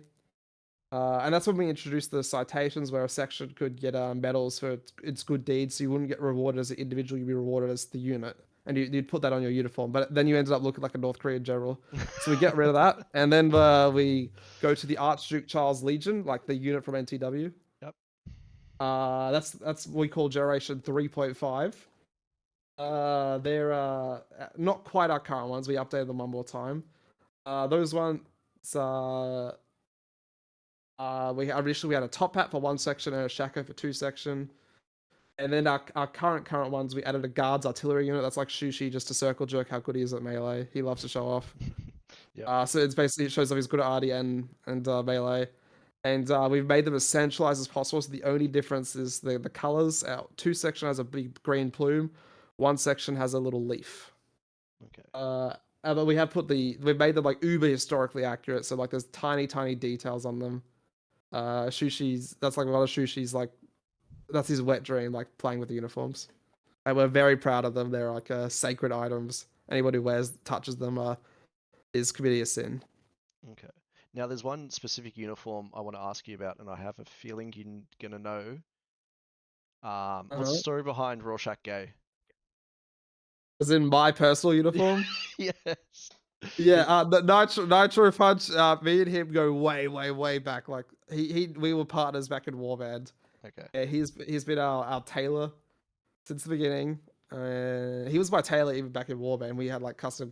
And that's when we introduced the citations, where a section could get medals for its good deeds. So you wouldn't get rewarded as an individual; you'd be rewarded as the unit, and you'd put that on your uniform. But then you ended up looking like a North Korean general. So we get rid of that, and then we go to the Archduke Charles Legion, like the unit from NTW. Yep. That's what we call Generation 3.5. They're not quite our current ones. We updated them one more time. Those ones. Uh, we originally we had a top hat for one section and a shako for two section. And then our current ones, we added a guards artillery unit. That's like Shushi, just to circle jerk how good he is at melee. He loves to show off. Yep. So it's basically it shows off he's good at RD and melee. And we've made them as centralized as possible. So the only difference is the colors. Our two section has a big green plume. One section has a little leaf. Okay. But we've made them like uber historically accurate. So like there's tiny details on them. Shushi's that's like a lot of Shushi's like that's his wet dream, like playing with the uniforms. And we're very proud of them. They're like sacred items. Anybody who touches them is committing a sin. Okay. Now, there's one specific uniform I want to ask you about, and I have a feeling you're gonna know. What's the Uh-huh. story behind Rorschach Gay? As in my personal uniform. Yes. Yeah, Is the Nitro Punch. Me and him go way back. Like we were partners back in Warband. okay. Yeah, he's been our tailor since the beginning. He was my tailor even back in Warband. We had like custom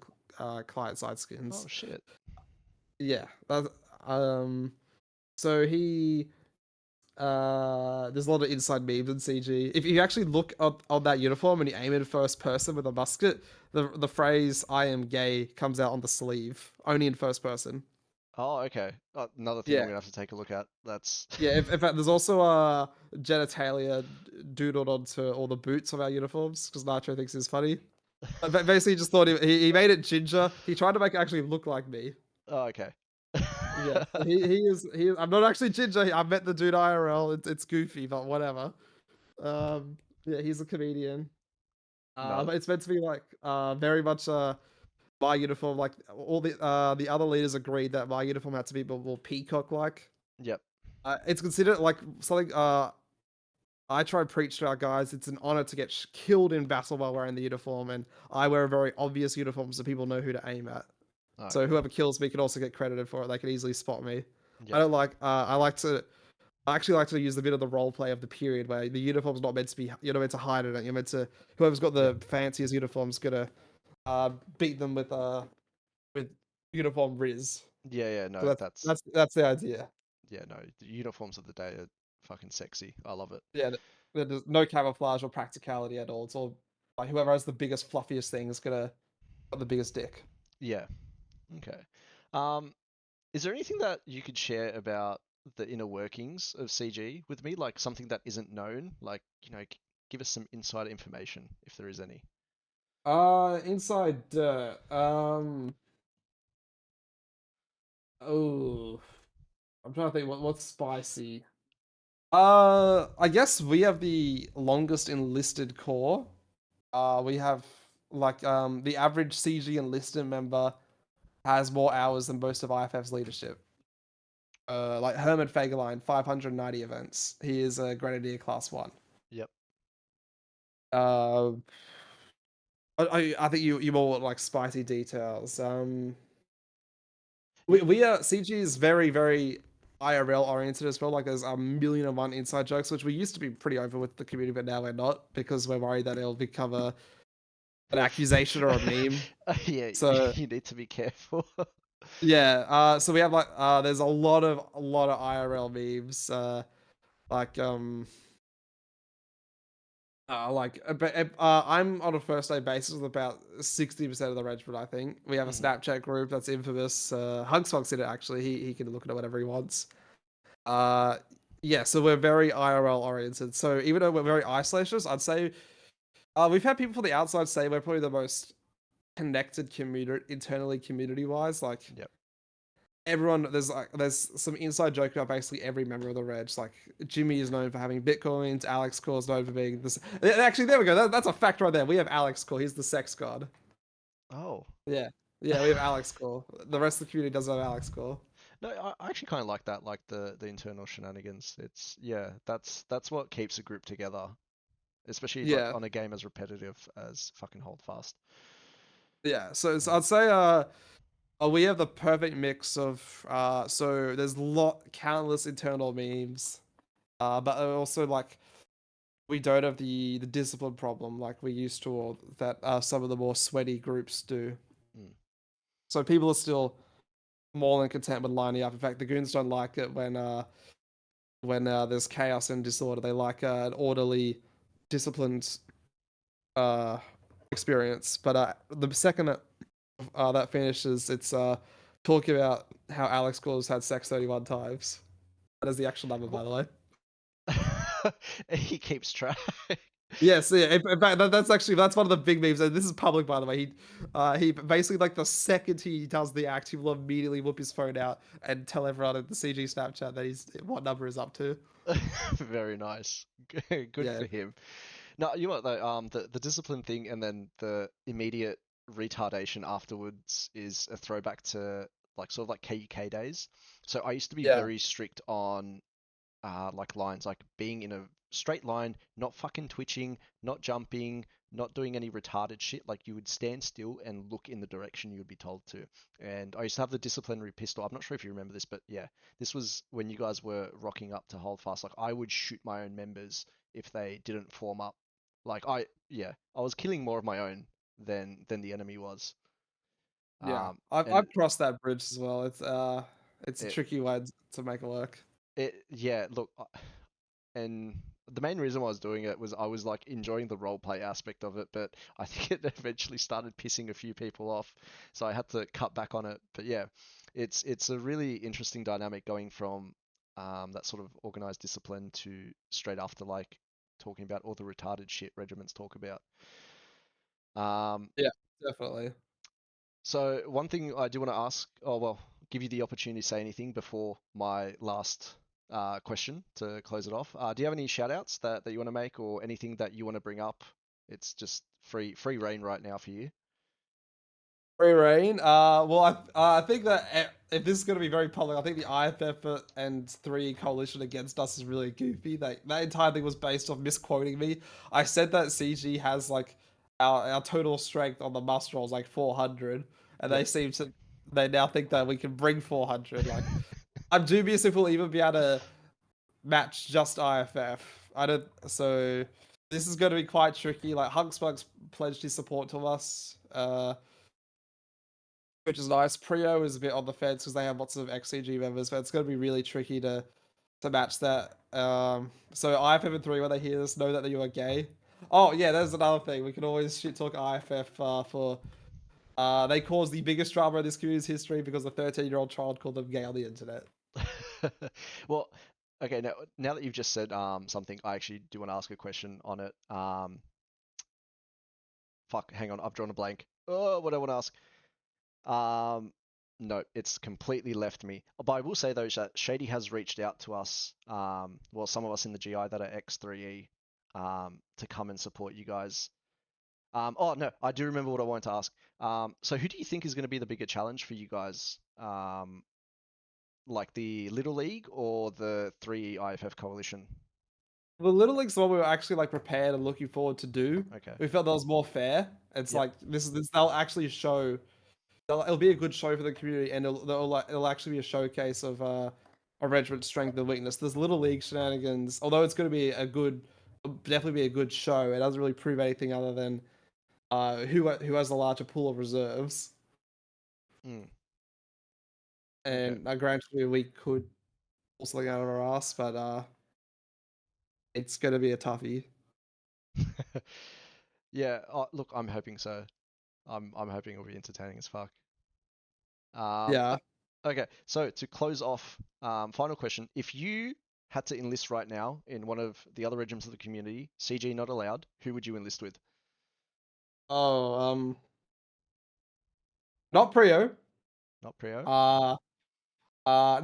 client side Oh skins. shit. Yeah, um. So there's a lot of inside memes in CG. If you actually look on that uniform and you aim it first person with a musket, the phrase "I am gay" comes out on the sleeve, only in first person. Oh, okay. Another thing I'm Yeah, gonna have to take a look at. That's yeah. In fact, there's also genitalia doodled onto all the boots of our uniforms because Nitro thinks it's funny. Basically, he just thought he made it ginger. He tried to make it actually look like me. oh, okay. Yeah, he is. I'm not actually ginger. I met the dude IRL. It's goofy, but whatever. Yeah, he's a comedian. No. But it's meant to be like very much my uniform. Like all the other leaders agreed that my uniform had to be more peacock like. Yep. It's considered like something. I try to preach to our guys. It's an honor to get killed in battle while wearing the uniform, and I wear a very obvious uniform so people know who to aim at. So Okay. whoever kills me can also get credited for it. They can easily spot me. I Yep. don't like. I like to. I actually like to use the bit of the role play of the period where the uniform's not meant to be. You're not meant to hide in it. You're meant to. Whoever's got Yep. the fanciest uniform's gonna beat them with uniform riz. Yeah. Yeah. So No. That's that's the idea. yeah. No. The uniforms of the day are fucking sexy. I love it. Yeah, there's no camouflage or practicality at all. It's all like whoever has the biggest, fluffiest thing is gonna got the biggest dick. Yeah. Okay. Um, is there anything that you could share about the inner workings of CG with me, like something that isn't known? Like, give us some insider information if there is any. Inside dirt. Oh, I'm trying to think what's spicy. I guess we have the longest enlisted core. We have the average CG enlisted member has more hours than most of IFF's leadership. Like Herman Fagerline, 590 events. He is a Grenadier Class 1. Yep. Uh, I think you more want like spicy details. Y- We are CG is very IRL oriented as well. Like there's a million and one inside jokes, which we used to be pretty over with the community, but now we're not because we're worried that it'll become an accusation or a meme. Yeah, So you need to be careful. yeah, so we have there's a lot of IRL memes. Like but I'm on a first day basis with about 60% of the regiment. I think we have a Mhm. Snapchat group that's infamous. Hugsfog's in it actually. He can look at it whatever he wants. Uh, yeah, so we're very IRL oriented. So even though we're very isolationist, I'd say we've had people from the outside say we're probably the most connected community internally community wise. Like Yep. everyone, there's some inside joke about basically every member of the Reg. Like Jimmy is known for having bitcoins. Alex Core is known for being this. Actually, there we go. That's a fact right there. We have Alex Core. He's the sex god. Oh. Yeah, yeah, we have Alex Core. The rest of the community doesn't have Alex Core. No, I actually kind of like that, like the internal shenanigans. It's yeah, that's what keeps a group together, especially like Yeah, on a game as repetitive as fucking Holdfast. yeah. So Mm, I'd say we have the perfect mix of so there's countless internal memes, but also like we don't have the discipline problem like we used to, or that some of the more sweaty groups do. mm, So people are still more than content with lining up. In fact, the goons don't like it when there's chaos and disorder. They like an orderly, disciplined uh experience. But the second that finishes, it's talking about how Alex Gores had sex 31 times. That is the actual number, by What? the way. He keeps track. Yes, yeah. In fact, that's one of the big memes. And this is public, by the way. He basically like the second he does the act, he will immediately whip his phone out and tell everyone in the CG Snapchat that he's what number is up to. Very nice. Good Yeah, for him. No, you know what though, the discipline thing and then the immediate retardation afterwards is a throwback to like sort of like KUK days. So I used to be yeah, very strict on like lines, like being in a straight line, not fucking twitching, not jumping, not doing any retarded shit. Like you would stand still and look in the direction you would be told to. And I used to have the disciplinary pistol. I'm not sure if you remember this, but yeah, this was when you guys were rocking up to hold fast. Like I would shoot my own members if they didn't form up. Yeah, I was killing more of my own than the enemy was. yeah. And I've crossed that bridge as well. It's a it tricky way to make it work. yeah, look, and the main reason why I was doing it was I was like enjoying the role play aspect of it, but I think it eventually started pissing a few people off, so I had to cut back on it. But yeah, it's a really interesting dynamic going from that sort of organized discipline to straight after like talking about all the retarded shit regiments talk about. Um, Yeah, definitely. so one thing I do want to ask, oh well, give you the opportunity to say anything before my last question to close it off. Do you have any shout outs that you want to make or anything that you want to bring up? It's just free reign right now for you. Free reign. Well, I think that if this is going to be very public, I think the IFF and three coalition against us is really goofy. That entire thing was based off misquoting me. I said that CG has like our total strength on the muster roll is like 400, and Yep. they now think that we can bring 400. Like I'm dubious if we'll even be able to match just IFF. I don't. So this is going to be quite tricky. Like Hugsbugs pledged his support to us. Which is nice. Prio is a bit on the fence because they have lots of XCG members, but it's going to be really tricky to match that. So IFF and three, when they hear this, know that you are gay. Oh yeah, there's another thing. We can always shit talk IFF for they caused the biggest drama in this community's history because a 13-year-old child called them gay on the internet. Well, okay, now that you've just said something, I actually do want to ask a question on it. Fuck, hang on, I've drawn a blank. Oh, what do I want to ask? No, it's completely left me. But I will say though that Shady has reached out to us, well, some of us in the GI that are X3E, to come and support you guys. Oh no, I do remember what I wanted to ask. So who do you think is going to be the bigger challenge for you guys? Like the Little League or the 3 IFF coalition? The Little League's the one we were actually like prepared and looking forward to do. Okay. We felt that was more fair. It's Yep. like this they'll actually show. It'll be a good show for the community, and it'll actually be a showcase of a regiment's strength and weakness. There's Little League shenanigans, although it's going to be definitely be a good show. It doesn't really prove anything other than who has a larger pool of reserves. Mm, okay. And granted, we could pull something out of our ass, but it's going to be a toughie. Yeah. Look, I'm hoping so. I'm hoping it'll be entertaining as fuck. Yeah. Okay. So to close off, final question: if you had to enlist right now in one of the other regiments of the community, CG not allowed, who would you enlist with? Oh, not Prio. Not Prio. Uh,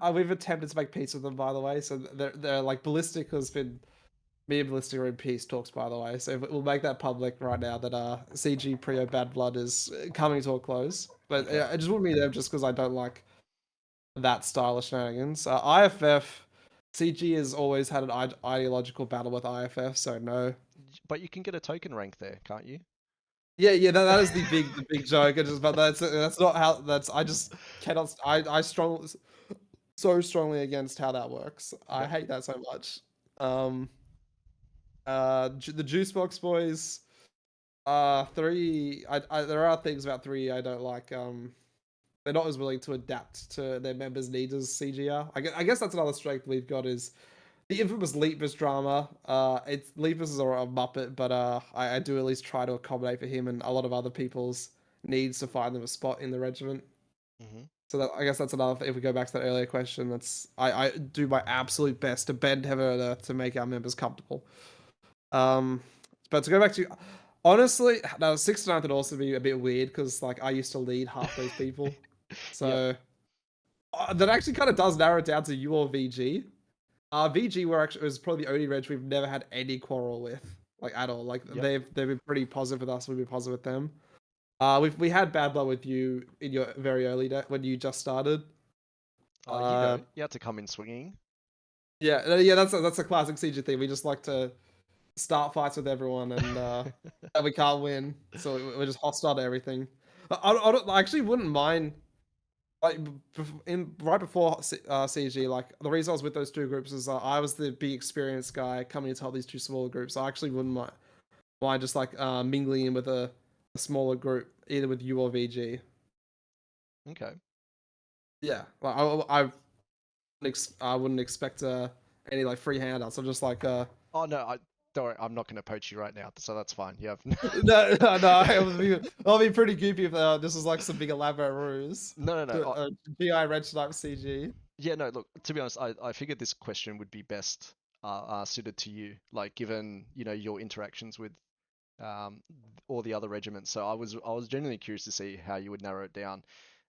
no, we've attempted to make peace with them, by the way. So they're like Ballistic has been me and Ballistic are in peace talks, by the way. So we'll make that public right now that CG Prio Bad Blood is coming to a close. But Okay. it just wouldn't be them just because I don't like that style of shenanigans. IFF, CG has always had an ideological battle with IFF, so no. But you can get a token rank there, can't you? Yeah, yeah, that is the big joke. It's just, but that's not how that's. I just cannot. I strongly so strongly against how that works. I Yep. hate that so much. Um, the Juicebox Boys. Three. There are things about three I don't like. They're not as willing to adapt to their members' needs as CGR. I guess that's another strength we've got is the infamous Leapus drama. It's Leapus is a muppet, but I do at least try to accommodate for him and a lot of other people's needs to find them a spot in the regiment. Hmm. So I guess that's another. If we go back to that earlier question, I do my absolute best to bend heaven and earth to make our members comfortable. Um, but to go back to honestly, no, 6 to 9 would also be a bit weird because like I used to lead half those people, Yep. so that actually kind of does narrow it down to you or VG. VG were actually was probably the only reg we've never had any quarrel with, like at all. Like Yep. they've been pretty positive with us. We've been positive with them. We had bad blood with you in your very early day when you just started. Oh, you Uh, know, you had to come in swinging. yeah, yeah, that's a classic CG thing. We just like to start fights with everyone and we can't win, so we're just hostile to everything. I actually wouldn't mind like in right before CG. Like the reason I was with those two groups is I was the big experienced guy coming to help these two smaller groups. I actually wouldn't mind just like mingling in with a smaller group, either with you or VG. Okay. Yeah, like I wouldn't expect any like free handouts. I'm just like Oh no, I don't worry, I'm not going to poach you right now, so that's fine. You have no, no, no. I'll be pretty goopy if this is like some big elaborate ruse no, no, no. to GI Red Stripe CG. Yeah, no. Look, to be honest, I figured this question would be best suited to you, like given your interactions with um, all the other regiments. So I was genuinely curious to see how you would narrow it down.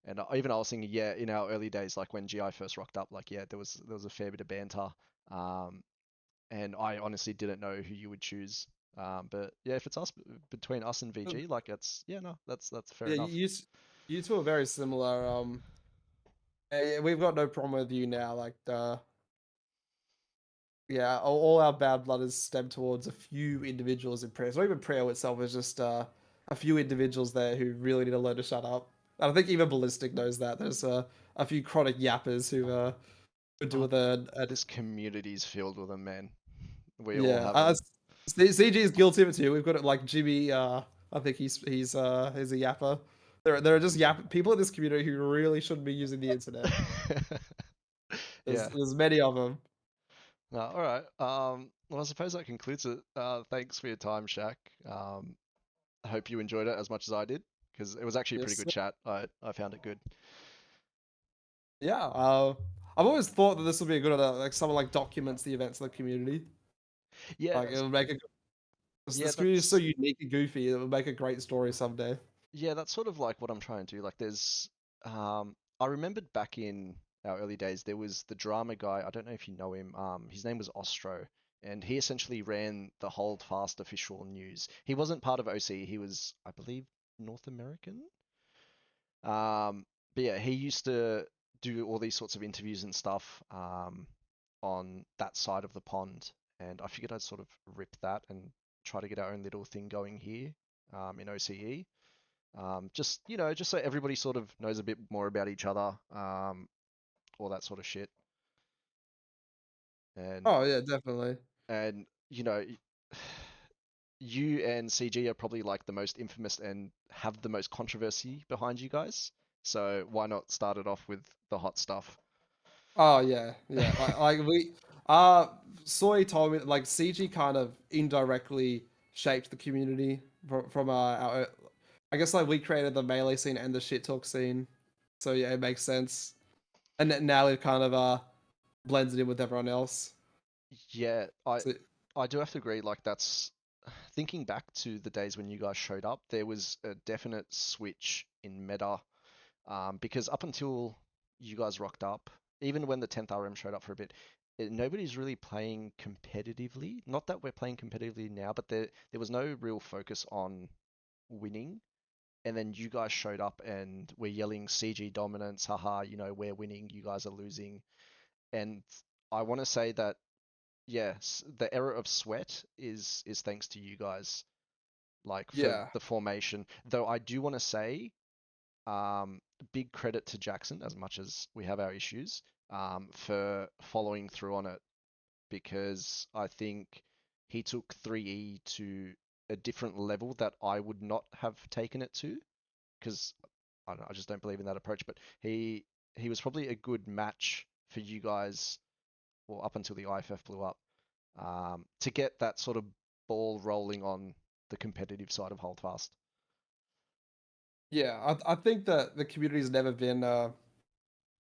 And even I was thinking, yeah, in our early days, like when GI first rocked up, like yeah, there was a fair bit of banter. Um, and I honestly didn't know who you would choose. But yeah, if it's us between us and VG, like that's yeah, no, that's fair Yeah, enough. you two are very similar. We've got no problem with you now. Like yeah, all our bad blood is stemmed towards a few individuals in prayer. So even prayer itself is just a few individuals there who really need to learn to shut up. And I think even ballistic knows that. There's a few chronic yappers who could do Oh, with a this community's filled with them, man. We all yeah. have them. CG is guilty of it too. We've got it like Jimmy. I think he's a yapper. There are just people in this community who really shouldn't be using the internet. Yeah. There's many of them. No, all right. Well, I suppose that concludes it. Thanks for your time, Shaq. I hope you enjoyed it as much as I did, because it was actually a pretty Yes. good chat. I found it good. Yeah. I've always thought that this would be a good like someone like documents the events of the community. Yeah, Like it would make a yeah, this community is so that's unique and goofy. It would make a great story someday. yeah, that's sort of like what I'm trying to do. Like, there's I remembered back in our early days, there was the drama guy. I don't know if you know him. His name was Ostro, and he essentially ran the Holdfast official news. He wasn't part of OC. He was, I believe, North American. But yeah, he used to do all these sorts of interviews and stuff on that side of the pond, and I figured I'd sort of rip that and try to get our own little thing going here in OCE. Just just so everybody sort of knows a bit more about each other, all that sort of shit, and Oh yeah, definitely. and you and CG are probably like the most infamous and have the most controversy behind you guys. So why not start it off with the hot stuff? Oh yeah, yeah. Like we, Soy told me like CG kind of indirectly shaped the community from our. I guess like we created the melee scene and the shit talk scene, so yeah, it makes sense. And now it kind of blends it in with everyone else. Yeah, So I do have to agree. Like that's thinking back to the days when you guys showed up, there was a definite switch in meta. Because up until you guys rocked up, even when the 10th RM showed up for a bit, nobody's really playing competitively. Not that we're playing competitively now, but there was no real focus on winning. And then you guys showed up and we're yelling CG dominance, haha, we're winning, you guys are losing. And I want to say that, yes, the era of sweat is thanks to you guys, like for yeah, the formation. Though I do want to say um, big credit to Jackson, as much as we have our issues, for following through on it because I think he took 3E to a different level that I would not have taken it to because I don't know, I just don't believe in that approach. But he was probably a good match for you guys, well, up until the IFF blew up, to get that sort of ball rolling on the competitive side of Holdfast. yeah. I think that the community's never been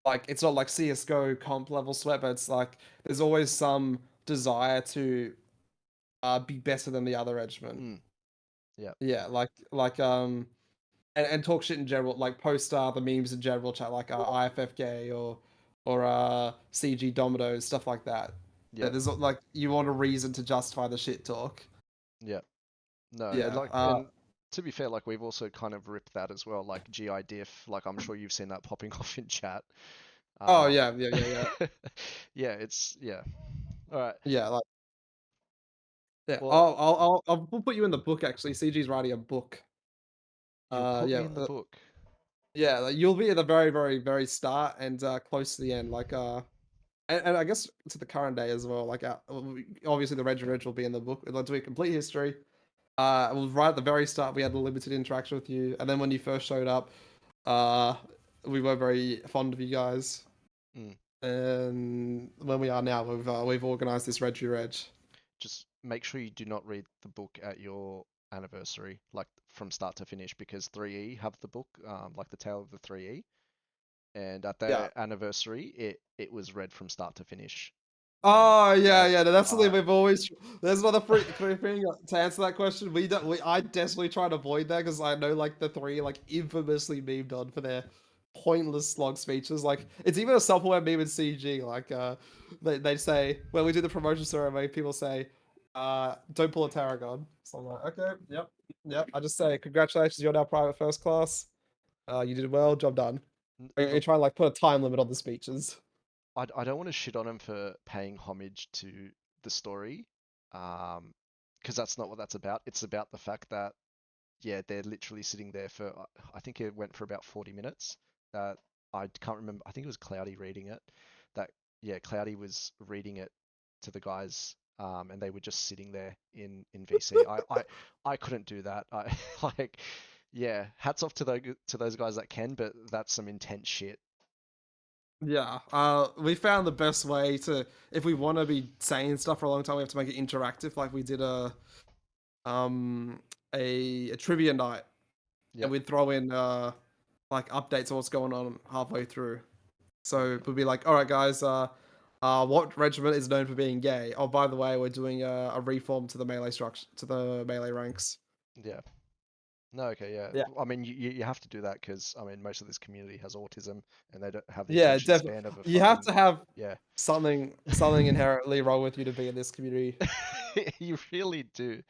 like it's not like CS:GO comp level sweat, but it's like there's always some desire to be better than the other regiment. Mm, yeah, Yeah, and talk shit in general, like post the memes in general chat, like IFFK or CG Dominoes, stuff like that. yeah, That there's like you want a reason to justify the shit talk. yeah. No, and Yeah. to be fair, like we've also kind of ripped that as well, like GI diff. Like I'm sure you've seen that popping off in chat. Oh Um, yeah, yeah, yeah, yeah, yeah, it's yeah. All right. yeah. Like yeah. Well, We'll put you in the book actually. CG's writing a book. you'll put me Yeah. in the book. Yeah. Like, you'll be at the very, very, very start and close to the end. Like and I guess to the current day as well. Like obviously the Reg will be in the book. It'll do a complete history. It was right at the very start. We had a limited interaction with you, and then when you first showed up, uh, we were very fond of you guys. Mm. And when we are now, we've organized this Reg. Just make sure you do not read the book at your anniversary, like from start to finish, because 3E have the book, like the Tale of the 3E, and at Yeah. their anniversary, it was read from start to finish, and Oh yeah, yeah. that's No, that's something we've always. There's another free thing to answer that question. We don't. I desperately try to avoid that because I know like the three like infamously memed on for their pointless long speeches. Like it's even a self-aware meme in CG. Like they say when we do the promotion ceremony, people say, don't pull a Tarragon. So I'm like, okay, yep, yep. I just say congratulations, you're now private first class. You did well, job done. You look, try and like put a time limit on the speeches. I don't want to shit on him for paying homage to the story, because that's not what that's about. It's about the fact that yeah, they're literally sitting there for I think it went for about 40 minutes. That I can't remember. I think it was Cloudy reading it. That yeah, Cloudy was reading it to the guys, and they were just sitting there in VC. I couldn't do that. I like yeah, hats off to those guys that can, but that's some intense shit. Yeah, we found the best way to if we want to be saying stuff for a long time, we have to make it interactive. Like we did um a trivia night, and Yep, we'd throw in like updates on what's going on halfway through. So okay, we'd be like, all right, guys, what regiment is known for being gay? Oh, by the way, we're doing a reform to the melee structure to the melee ranks. yeah. No, okay, yeah. Yeah. I mean, you have to do that because I mean, most of this community has autism, and they don't have the Yeah, attention definitely. span of a You have fucking to have yeah. something inherently wrong with you to be in this community. You really do.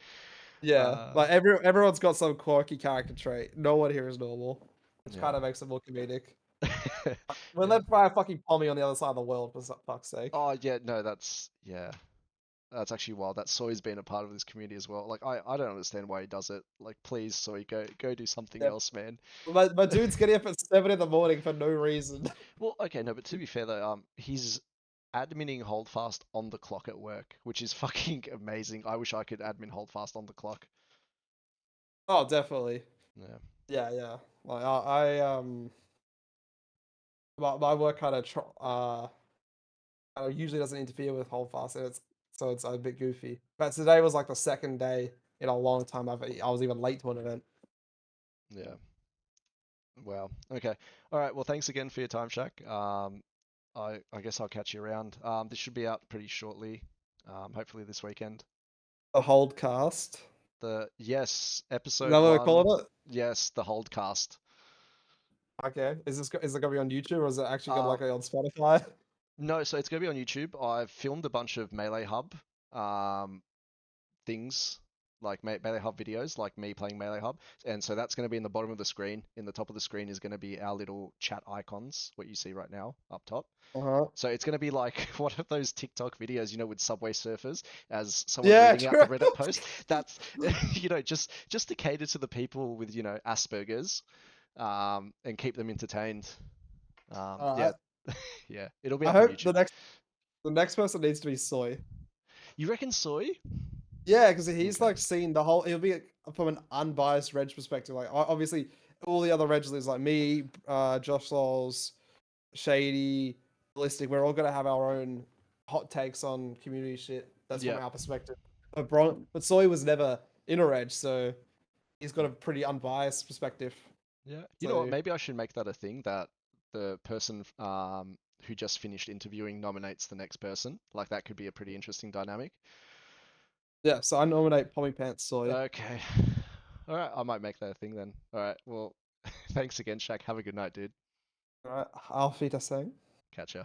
Yeah, Uh, like everyone's got some quirky character trait. No one here is normal, which yeah. kind of makes it more comedic. We're Yeah. led by a fucking Pommy on the other side of the world, for fuck's sake. Oh yeah, no, that's yeah. That's actually wild. That Soy's been a part of this community as well. Like I don't understand why he does it. Like please, Soy, go do something Yeah, else, man. my dude's getting up at 7 in the morning for no reason. Well, okay, no, but to be fair though, he's adminning Holdfast on the clock at work, which is fucking amazing. I wish I could admin Holdfast on the clock. Oh, definitely. Yeah, Yeah, yeah. Like my work kind of usually doesn't interfere with Holdfast, and it's a bit goofy. But today was like the second day in a long time I was even late to an event. yeah. Wow. Okay. All right. Well, thanks again for your time, Shaq. I guess I'll catch you around. This should be out pretty shortly. Hopefully this weekend. The Holdcast. The yes, Is episode that what they're one. calling it? Yes, the Holdcast. Okay. Is it gonna be on YouTube or is it actually gonna Um, like on Spotify? no, so it's gonna be on YouTube. I've filmed a bunch of Melee Hub um things like Melee Hub videos, like me playing Melee Hub, and so that's gonna be in the bottom of the screen. In the top of the screen is gonna be our little chat icons, what you see right now up top. Uh-huh. So it's gonna be like one of those TikTok videos, with Subway Surfers as someone Yeah, reading out the true. Reddit post. That's just to cater to the people with Asperger's, and keep them entertained. Yeah, Alright. yeah, it'll be I up on hope YouTube. the next person needs to be Soy. You reckon Soy? Yeah, because he's Okay. like seen the whole. He'll be from an unbiased Reg perspective. Like obviously, all the other Regs like me, Josh Souls, Shady, Ballistic. We're all gonna have our own hot takes on community shit. That's from Yeah. our perspective. But Soy was never in a Reg, so he's got a pretty unbiased perspective. Yeah. You know what? So Maybe I should make that a thing that the person who just finished interviewing nominates the next person. Like that could be a pretty interesting dynamic. yeah, so I nominate Pommy Pants Soy. Okay. All right, I might make that a thing then. All right. Well, thanks again, Shaq. Have a good night, dude. All right, Auf Wiedersehen. Catch ya.